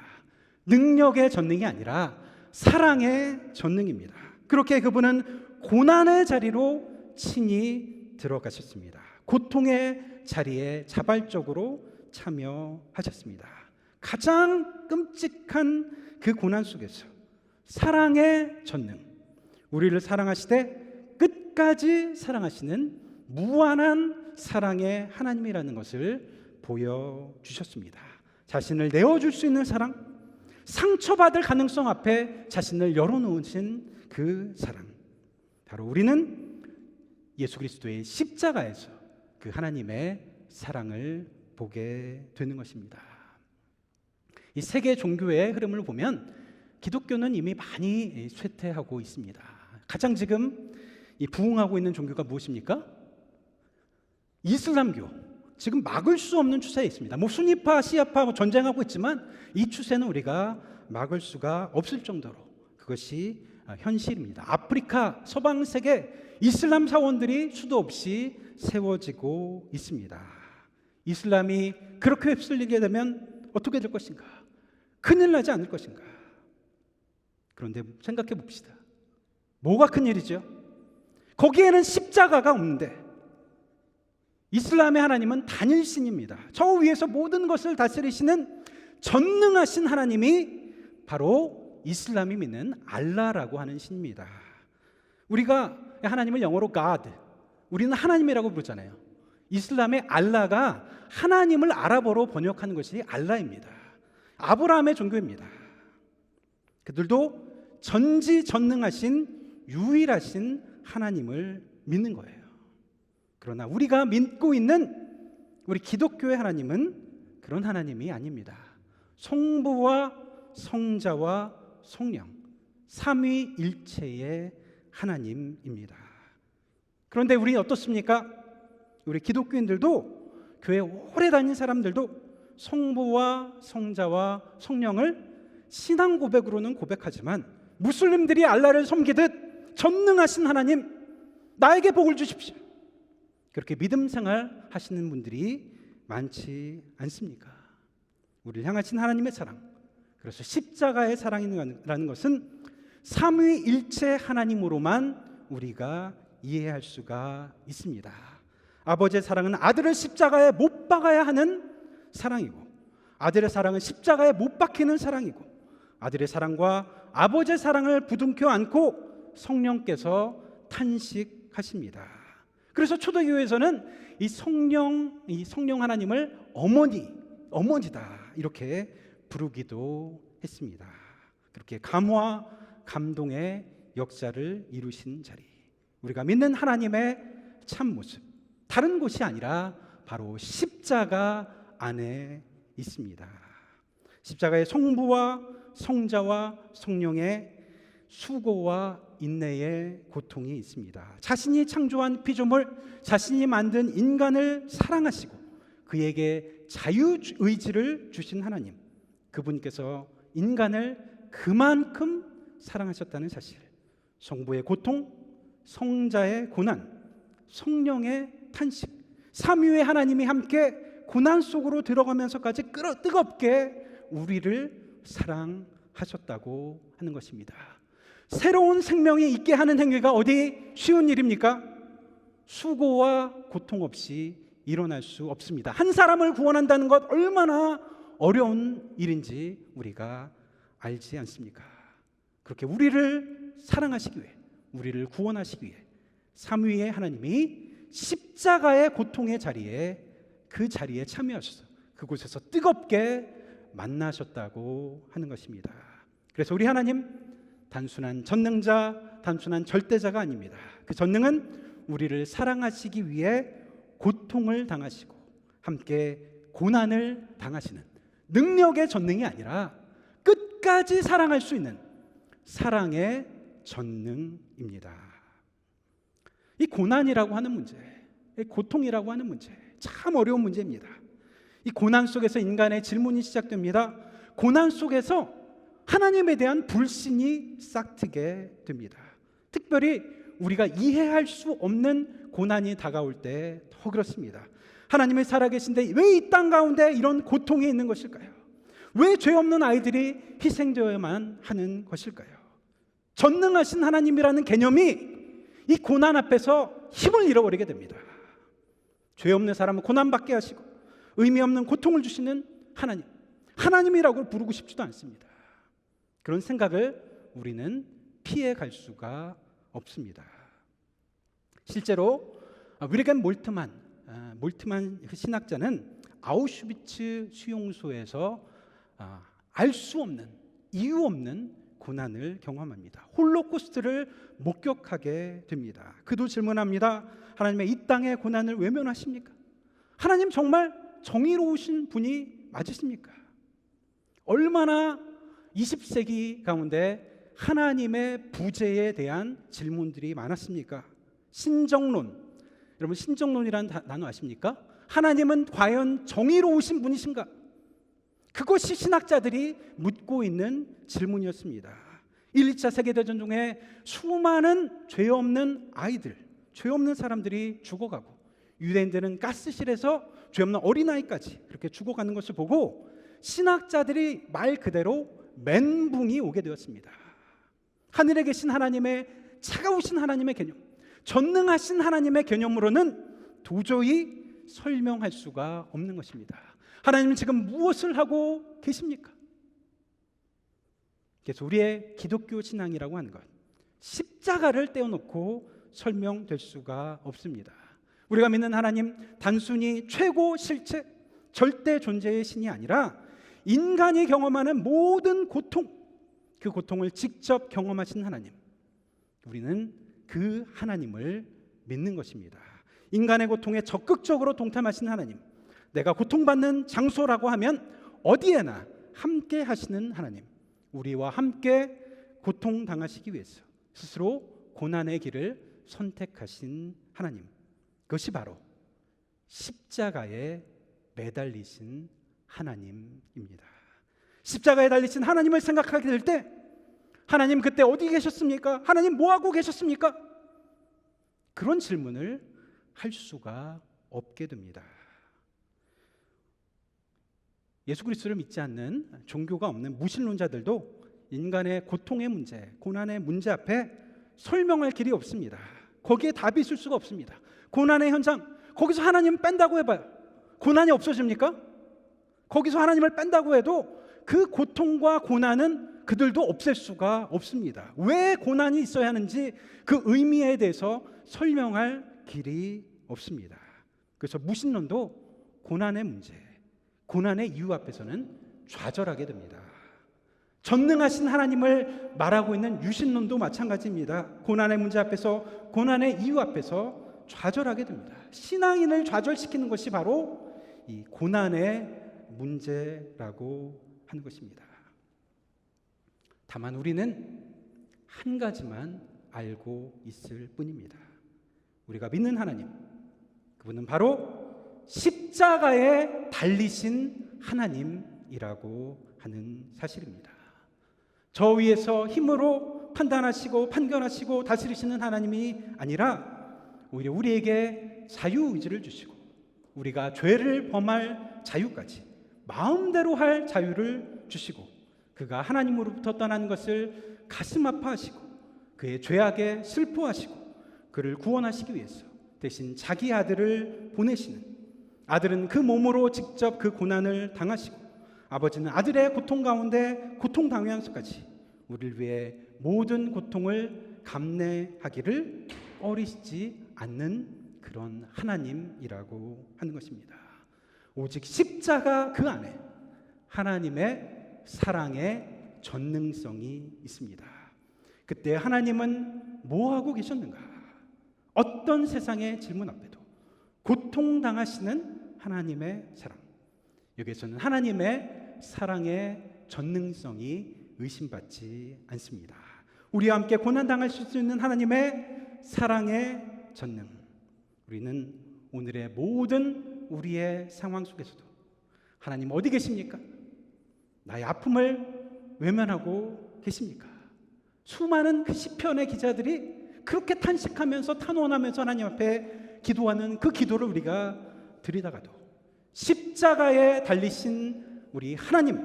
능력의 전능이 아니라 사랑의 전능입니다. 그렇게 그분은 고난의 자리로 친히 들어가셨습니다. 고통의 자리에 자발적으로 참여하셨습니다. 가장 끔찍한 그 고난 속에서 사랑의 전능, 우리를 사랑하시되 끝까지 사랑하시는 무한한 사랑의 하나님이라는 것을 보여주셨습니다. 자신을 내어줄 수 있는 사랑, 상처받을 가능성 앞에 자신을 열어놓으신 그 사랑, 바로 우리는 예수 그리스도의 십자가에서 그 하나님의 사랑을 보게 되는 것입니다. 이 세계 종교의 흐름을 보면 기독교는 이미 많이 쇠퇴하고 있습니다. 가장 지금 이 부흥하고 있는 종교가 무엇입니까? 이슬람교. 지금 막을 수 없는 추세에 있습니다. 수니파, 시아파 전쟁하고 있지만 이 추세는 우리가 막을 수가 없을 정도로 그것이 현실입니다. 아프리카, 서방 세계 이슬람 사원들이 수도 없이 세워지고 있습니다. 이슬람이 그렇게 휩쓸리게 되면 어떻게 될 것인가? 큰일 나지 않을 것인가? 그런데 생각해 봅시다. 뭐가 큰 일이죠? 거기에는 십자가가 없는데 이슬람의 하나님은 단일신입니다. 저 위에서 모든 것을 다스리시는 전능하신 하나님이 바로 이슬람이 믿는 알라라고 하는 신입니다. 우리가 하나님을 영어로 God, 우리는 하나님이라고 부르잖아요. 이슬람의 알라가 하나님을 아랍어로 번역하는 것이 알라입니다. 아브라함의 종교입니다. 그들도 전지전능하신 유일하신 하나님을 믿는 거예요. 그러나 우리가 믿고 있는 우리 기독교의 하나님은 그런 하나님이 아닙니다. 성부와 성자와 성령 삼위일체의 하나님입니다. 그런데 우리는 어떻습니까? 우리 기독교인들도 교회 오래 다닌 사람들도 성부와 성자와 성령을 신앙 고백으로는 고백하지만 무슬림들이 알라를 섬기듯 전능하신 하나님 나에게 복을 주십시오, 그렇게 믿음 생활 하시는 분들이 많지 않습니까? 우리를 향하신 하나님의 사랑, 그래서 십자가의 사랑이라는 것은 삼위일체 하나님으로만 우리가 이해할 수가 있습니다. 아버지의 사랑은 아들을 십자가에 못 박아야 하는 사랑이고, 아들의 사랑은 십자가에 못 박히는 사랑이고, 아들의 사랑과 아버지의 사랑을 부둥켜 안고 성령께서 탄식하십니다. 그래서 초대교회에서는 이 성령 하나님을 어머니다 이렇게 부르기도 했습니다. 그렇게 감화 감동의 역사를 이루신 자리, 우리가 믿는 하나님의 참 모습, 다른 곳이 아니라 바로 십자가 안에 있습니다. 십자가의 성부와 성자와 성령의 수고와 인내의 고통이 있습니다. 자신이 창조한 피조물, 자신이 만든 인간을 사랑하시고 그에게 자유의지를 주신 하나님, 그분께서 인간을 그만큼 사랑하셨다는 사실, 성부의 고통, 성자의 고난, 성령의 탄식, 삼위의 하나님이 함께 고난 속으로 들어가면서까지 뜨겁게 우리를 사랑하셨다고 하는 것입니다. 새로운 생명이 있게 하는 행위가 어디 쉬운 일입니까? 수고와 고통 없이 일어날 수 없습니다. 한 사람을 구원한다는 것 얼마나 어려운 일인지 우리가 알지 않습니까? 그렇게 우리를 사랑하시기 위해, 우리를 구원하시기 위해 삼위의 하나님이 십자가의 고통의 자리에, 그 자리에 참여하셔서 그곳에서 뜨겁게 만나셨다고 하는 것입니다. 그래서 우리 하나님 단순한 전능자, 단순한 절대자가 아닙니다. 그 전능은 우리를 사랑하시기 위해 고통을 당하시고 함께 고난을 당하시는 능력의 전능이 아니라 끝까지 사랑할 수 있는 사랑의 전능입니다. 이 고난이라고 하는 문제, 이 고통이라고 하는 문제, 참 어려운 문제입니다. 이 고난 속에서 인간의 질문이 시작됩니다. 고난 속에서 하나님에 대한 불신이 싹트게 됩니다. 특별히 우리가 이해할 수 없는 고난이 다가올 때 더 그렇습니다. 하나님이 살아계신데 왜 이 땅 가운데 이런 고통이 있는 것일까요? 왜 죄 없는 아이들이 희생되어야만 하는 것일까요? 전능하신 하나님이라는 개념이 이 고난 앞에서 힘을 잃어버리게 됩니다. 죄 없는 사람은 고난받게 하시고 의미 없는 고통을 주시는 하나님, 하나님이라고 부르고 싶지도 않습니다. 그런 생각을 우리는 피해갈 수가 없습니다. 실제로 윌helm 몰트만 신학자는 아우슈비츠 수용소에서 알 수 없는, 이유 없는 고난을 경험합니다. 홀로코스트를 목격하게 됩니다. 그도 질문합니다. 하나님의 이 땅의 고난을 외면하십니까? 하나님 정말 정의로우신 분이 맞으십니까? 얼마나 20세기 가운데 하나님의 부재에 대한 질문들이 많았습니까? 신정론, 여러분 신정론이라는 단어 아십니까? 하나님은 과연 정의로우신 분이신가? 그것이 신학자들이 묻고 있는 질문이었습니다. 1, 2차 세계대전 중에 수많은 죄 없는 아이들, 죄 없는 사람들이 죽어가고 유대인들은 가스실에서 죄 없는 어린아이까지 그렇게 죽어가는 것을 보고 신학자들이 말 그대로 멘붕이 오게 되었습니다. 하늘에 계신 하나님의 차가우신 하나님의 개념, 전능하신 하나님의 개념으로는 도저히 설명할 수가 없는 것입니다. 하나님은 지금 무엇을 하고 계십니까? 그래서 우리의 기독교 신앙이라고 하는 것, 십자가를 떼어놓고 설명될 수가 없습니다. 우리가 믿는 하나님, 단순히 최고 실체, 절대 존재의 신이 아니라 인간이 경험하는 모든 고통, 그 고통을 직접 경험하신 하나님, 우리는 그 하나님을 믿는 것입니다. 인간의 고통에 적극적으로 동참하신 하나님, 내가 고통받는 장소라고 하면 어디에나 함께 하시는 하나님, 우리와 함께 고통당하시기 위해서 스스로 고난의 길을 선택하신 하나님, 그것이 바로 십자가에 매달리신 하나님입니다. 십자가에 달리신 하나님을 생각하게 될 때, 하나님 그때 어디 계셨습니까? 하나님 뭐하고 계셨습니까? 그런 질문을 할 수가 없게 됩니다. 예수 그리스도를 믿지 않는, 종교가 없는 무신론자들도 인간의 고통의 문제, 고난의 문제 앞에 설명할 길이 없습니다. 거기에 답이 있을 수가 없습니다. 고난의 현장, 거기서 하나님 뺀다고 해봐요. 고난이 없어집니까? 거기서 하나님을 뺀다고 해도 그 고통과 고난은 그들도 없앨 수가 없습니다. 왜 고난이 있어야 하는지 그 의미에 대해서 설명할 길이 없습니다. 그래서 무신론도 고난의 문제, 고난의 이유 앞에서는 좌절하게 됩니다. 전능하신 하나님을 말하고 있는 유신론도 마찬가지입니다. 고난의 문제 앞에서, 고난의 이유 앞에서 좌절하게 됩니다. 신앙인을 좌절시키는 것이 바로 이 고난의 문제라고 하는 것입니다. 다만 우리는 한 가지만 알고 있을 뿐입니다. 우리가 믿는 하나님, 그분은 바로 십자가에 달리신 하나님이라고 하는 사실입니다. 저 위에서 힘으로 판단하시고 판결하시고 다스리시는 하나님이 아니라 오히려 우리에게 자유의지를 주시고 우리가 죄를 범할 자유까지 마음대로 할 자유를 주시고, 그가 하나님으로부터 떠난 것을 가슴 아파하시고 그의 죄악에 슬퍼하시고 그를 구원하시기 위해서 대신 자기 아들을 보내시는, 아들은 그 몸으로 직접 그 고난을 당하시고 아버지는 아들의 고통 가운데 고통당하면서까지 우리를 위해 모든 고통을 감내하기를 꺼리시지 않는 그런 하나님이라고 하는 것입니다. 오직 십자가 그 안에 하나님의 사랑의 전능성이 있습니다. 그때 하나님은 뭐하고 계셨는가? 어떤 세상의 질문 앞에도 고통당하시는 하나님의 사랑, 여기에서는 하나님의 사랑의 전능성이 의심받지 않습니다. 우리와 함께 고난당할 수 있는 하나님의 사랑의 전능, 우리는 오늘의 모든 우리의 상황 속에서도 하나님 어디 계십니까? 나의 아픔을 외면하고 계십니까? 수많은 그 시편의 기자들이 그렇게 탄식하면서 탄원하면서 하나님 앞에 기도하는 그 기도를 우리가 드리다가도 십자가에 달리신 우리 하나님,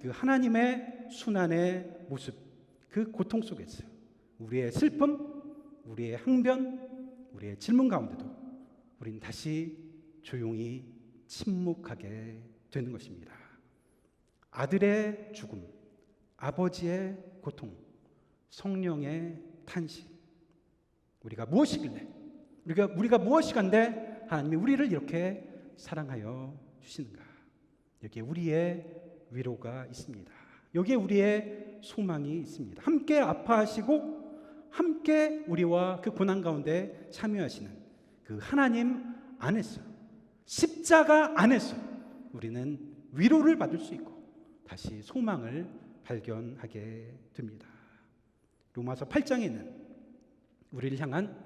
그 하나님의 순환의 모습, 그 고통 속에서 우리의 슬픔, 우리의 항변, 우리의 질문 가운데도 우리는 다시 조용히 침묵하게 되는 것입니다. 아들의 죽음, 아버지의 고통, 성령의 탄식, 우리가 무엇이길래, 우리가 무엇이간데 하나님이 우리를 이렇게 사랑하여 주시는가? 여기에 우리의 위로가 있습니다. 여기에 우리의 소망이 있습니다. 함께 아파하시고 함께 우리와 그 고난 가운데 참여하시는 그 하나님 안에서, 십자가 안에서 우리는 위로를 받을 수 있고 다시 소망을 발견하게 됩니다. 로마서 8장에 있는 우리를 향한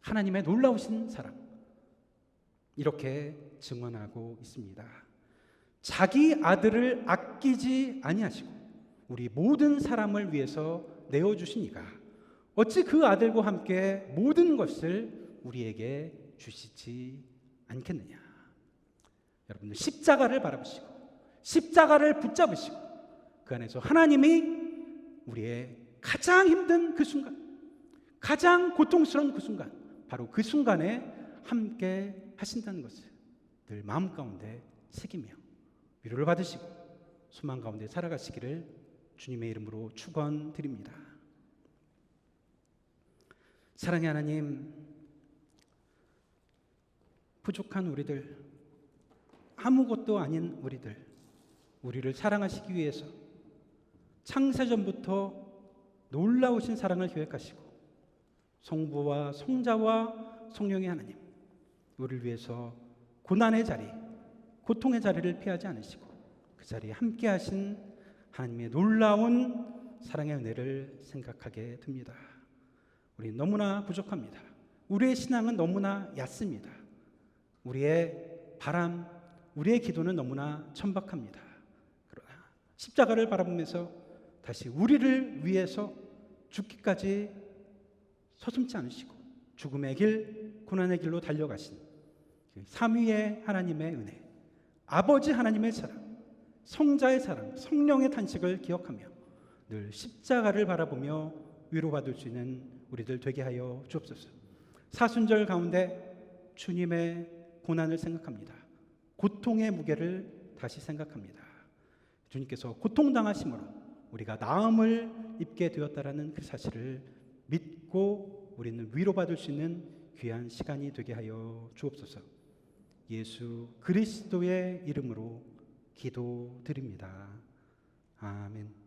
하나님의 놀라우신 사랑, 이렇게 증언하고 있습니다. 자기 아들을 아끼지 아니하시고 우리 모든 사람을 위해서 내어주신 이가 어찌 그 아들과 함께 모든 것을 우리에게 주시지 않겠느냐. 여러분들 십자가를 바라보시고 십자가를 붙잡으시고 그 안에서 하나님이 우리의 가장 힘든 그 순간, 가장 고통스러운 그 순간, 바로 그 순간에 함께 하신다는 것을 늘 마음 가운데 새기며 위로를 받으시고 소망 가운데 살아가시기를 주님의 이름으로 축원드립니다. 사랑의 하나님, 부족한 우리들, 아무것도 아닌 우리를 사랑하시기 위해서 창세전부터 놀라우신 사랑을 계획하시고 성부와 성자와 성령의 하나님, 우리를 위해서 고난의 자리, 고통의 자리를 피하지 않으시고 그 자리에 함께 하신 하나님의 놀라운 사랑의 은혜를 생각하게 됩니다. 우리 너무나 부족합니다. 우리의 신앙은 너무나 얕습니다. 우리의 바람, 우리의 기도는 너무나 천박합니다. 그러나 십자가를 바라보면서 다시 우리를 위해서 죽기까지 서슴지 않으시고 죽음의 길, 고난의 길로 달려가신 삼위의 하나님의 은혜, 아버지 하나님의 사랑, 성자의 사랑, 성령의 탄식을 기억하며 늘 십자가를 바라보며 위로받을 수 있는 우리들 되게 하여 주옵소서. 사순절 가운데 주님의 고난을 생각합니다. 고통의 무게를 다시 생각합니다. 주님께서 고통당하심으로 우리가 나음을 입게 되었다라는 그 사실을 믿고 우리는 위로받을 수 있는 귀한 시간이 되게 하여 주옵소서. 예수 그리스도의 이름으로 기도드립니다. 아멘.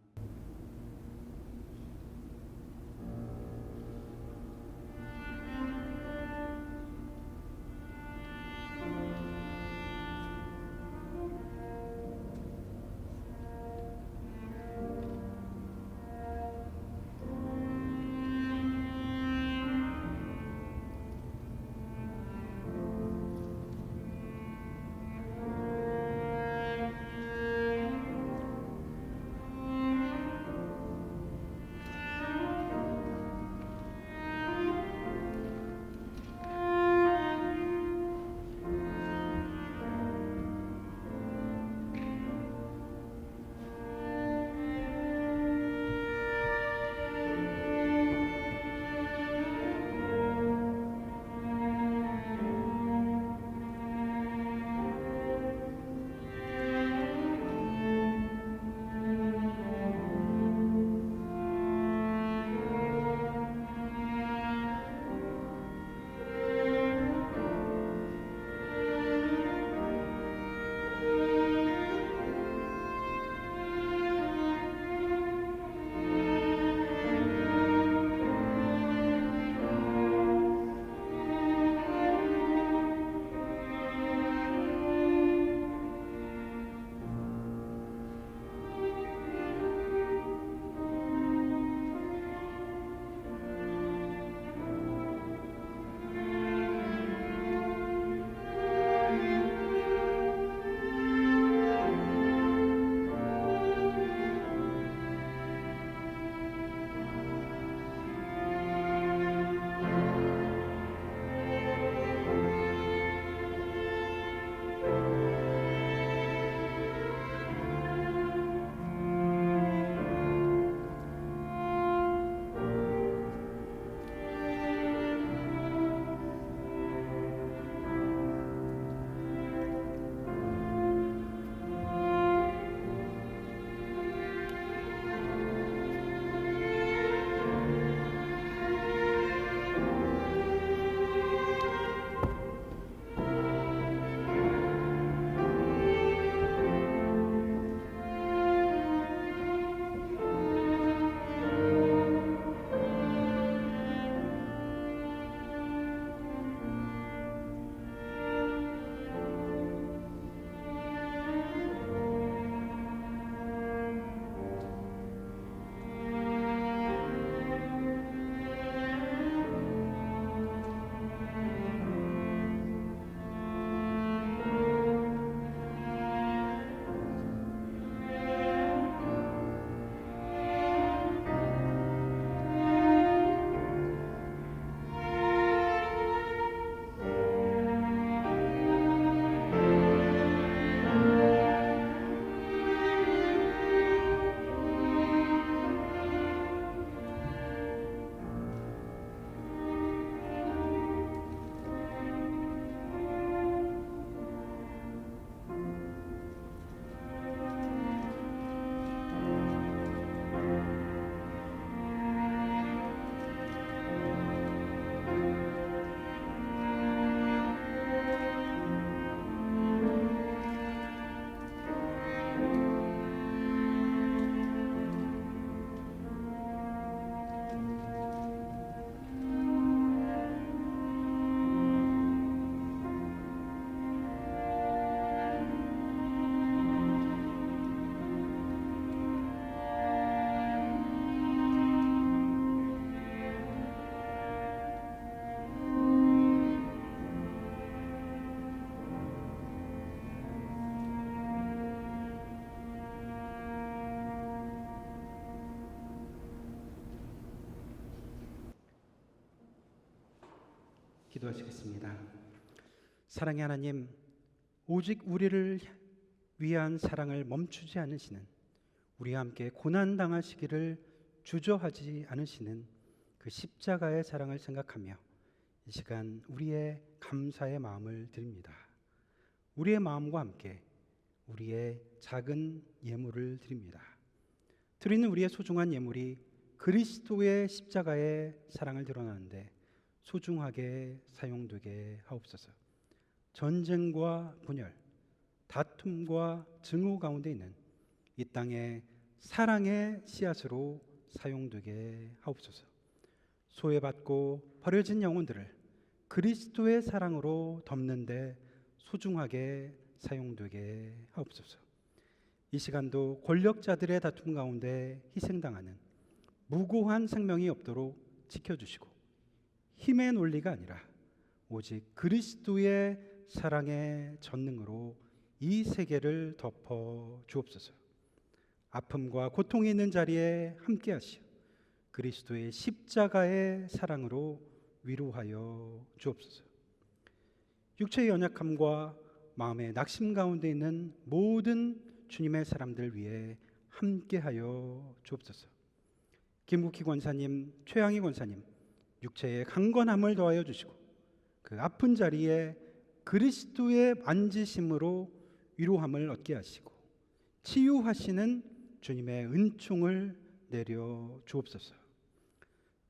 기도하시겠습니다. 사랑의 하나님, 오직 우리를 위한 사랑을 멈추지 않으시는, 우리와 함께 고난 당하시기를 주저하지 않으시는 그 십자가의 사랑을 생각하며 이 시간 우리의 감사의 마음을 드립니다. 우리의 마음과 함께 우리의 작은 예물을 드립니다. 드리는 우리의 소중한 예물이 그리스도의 십자가의 사랑을 드러나는데 소중하게 사용되게 하옵소서. 전쟁과 분열, 다툼과 증오 가운데 있는 이 땅의 사랑의 씨앗으로 사용되게 하옵소서. 소외받고 버려진 영혼들을 그리스도의 사랑으로 덮는데 소중하게 사용되게 하옵소서. 이 시간도 권력자들의 다툼 가운데 희생당하는 무고한 생명이 없도록 지켜주시고, 힘의 논리가 아니라 오직 그리스도의 사랑의 전능으로 이 세계를 덮어 주옵소서. 아픔과 고통이 있는 자리에 함께 하시어 그리스도의 십자가의 사랑으로 위로하여 주옵소서. 육체의 연약함과 마음의 낙심 가운데 있는 모든 주님의 사람들 위해 함께하여 주옵소서. 김국희 권사님, 최양희 권사님, 육체의 강건함을 더하여 주시고 그 아픈 자리에 그리스도의 만지심으로 위로함을 얻게 하시고 치유하시는 주님의 은총을 내려 주옵소서.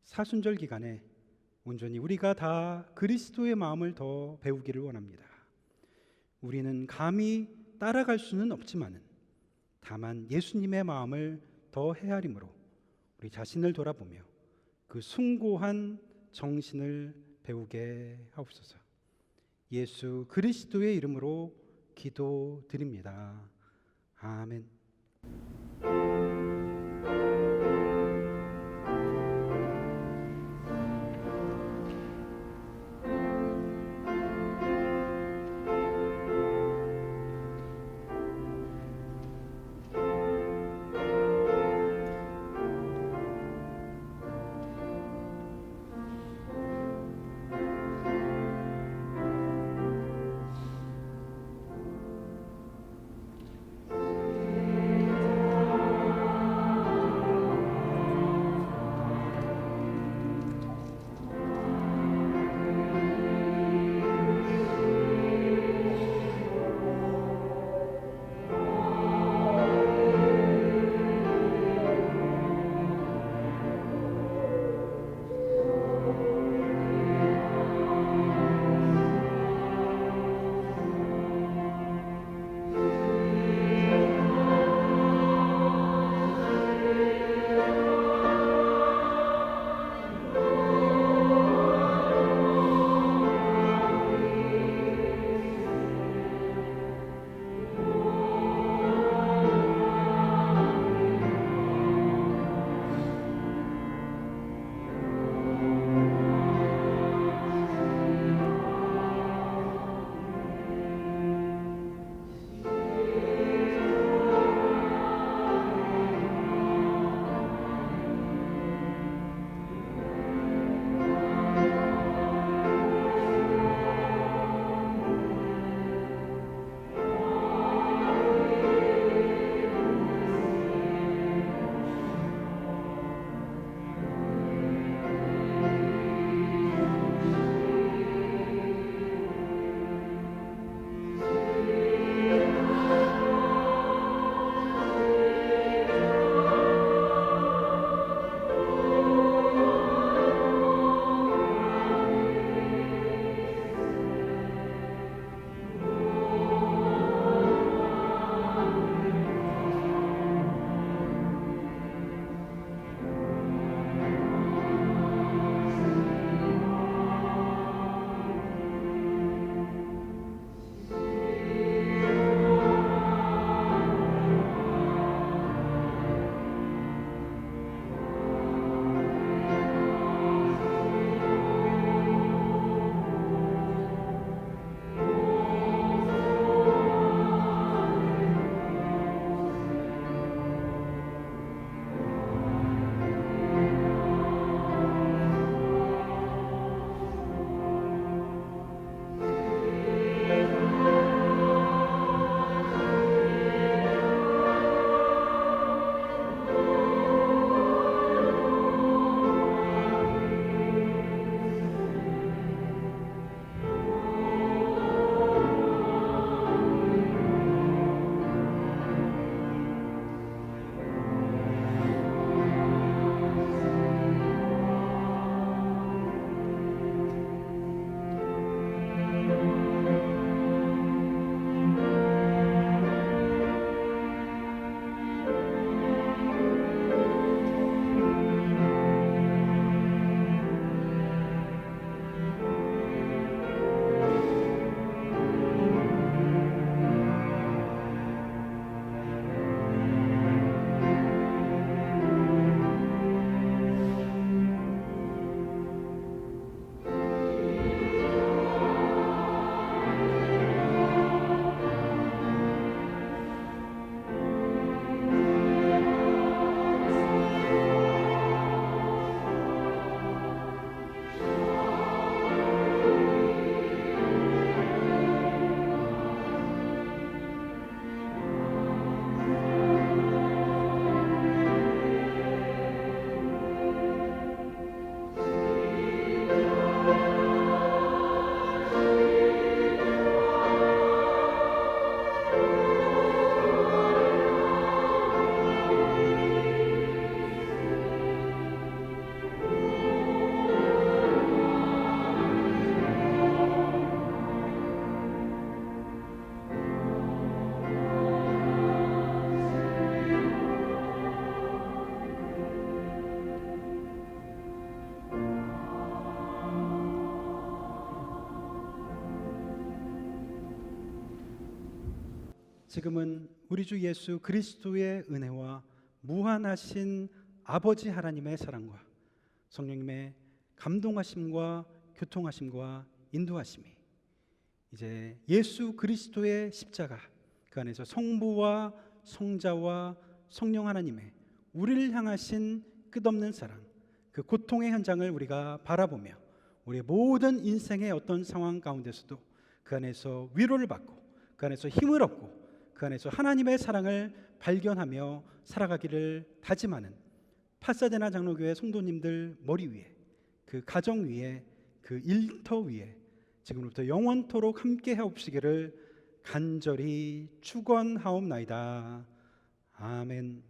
사순절 기간에 온전히 우리가 다 그리스도의 마음을 더 배우기를 원합니다. 우리는 감히 따라갈 수는 없지만은 다만 예수님의 마음을 더 헤아림으로 우리 자신을 돌아보며 그 숭고한 정신을 배우게 하옵소서. 예수 그리스도의 이름으로 기도드립니다. 아멘. 지금은 우리 주 예수 그리스도의 은혜와 무한하신 아버지 하나님의 사랑과 성령님의 감동하심과 교통하심과 인도하심이 이제 예수 그리스도의 십자가 그 안에서 성부와 성자와 성령 하나님의 우리를 향하신 끝없는 사랑, 그 고통의 현장을 우리가 바라보며 우리의 모든 인생의 어떤 상황 가운데서도 그 안에서 위로를 받고 그 안에서 힘을 얻고 그 안에서 하나님의 사랑을 발견하며 살아가기를 다짐하는 파사데나 장로교회 성도님들 머리 위에, 그 가정 위에, 그 일터 위에 지금부터 영원토록 함께 하옵시기를 간절히 축원하옵나이다. 아멘.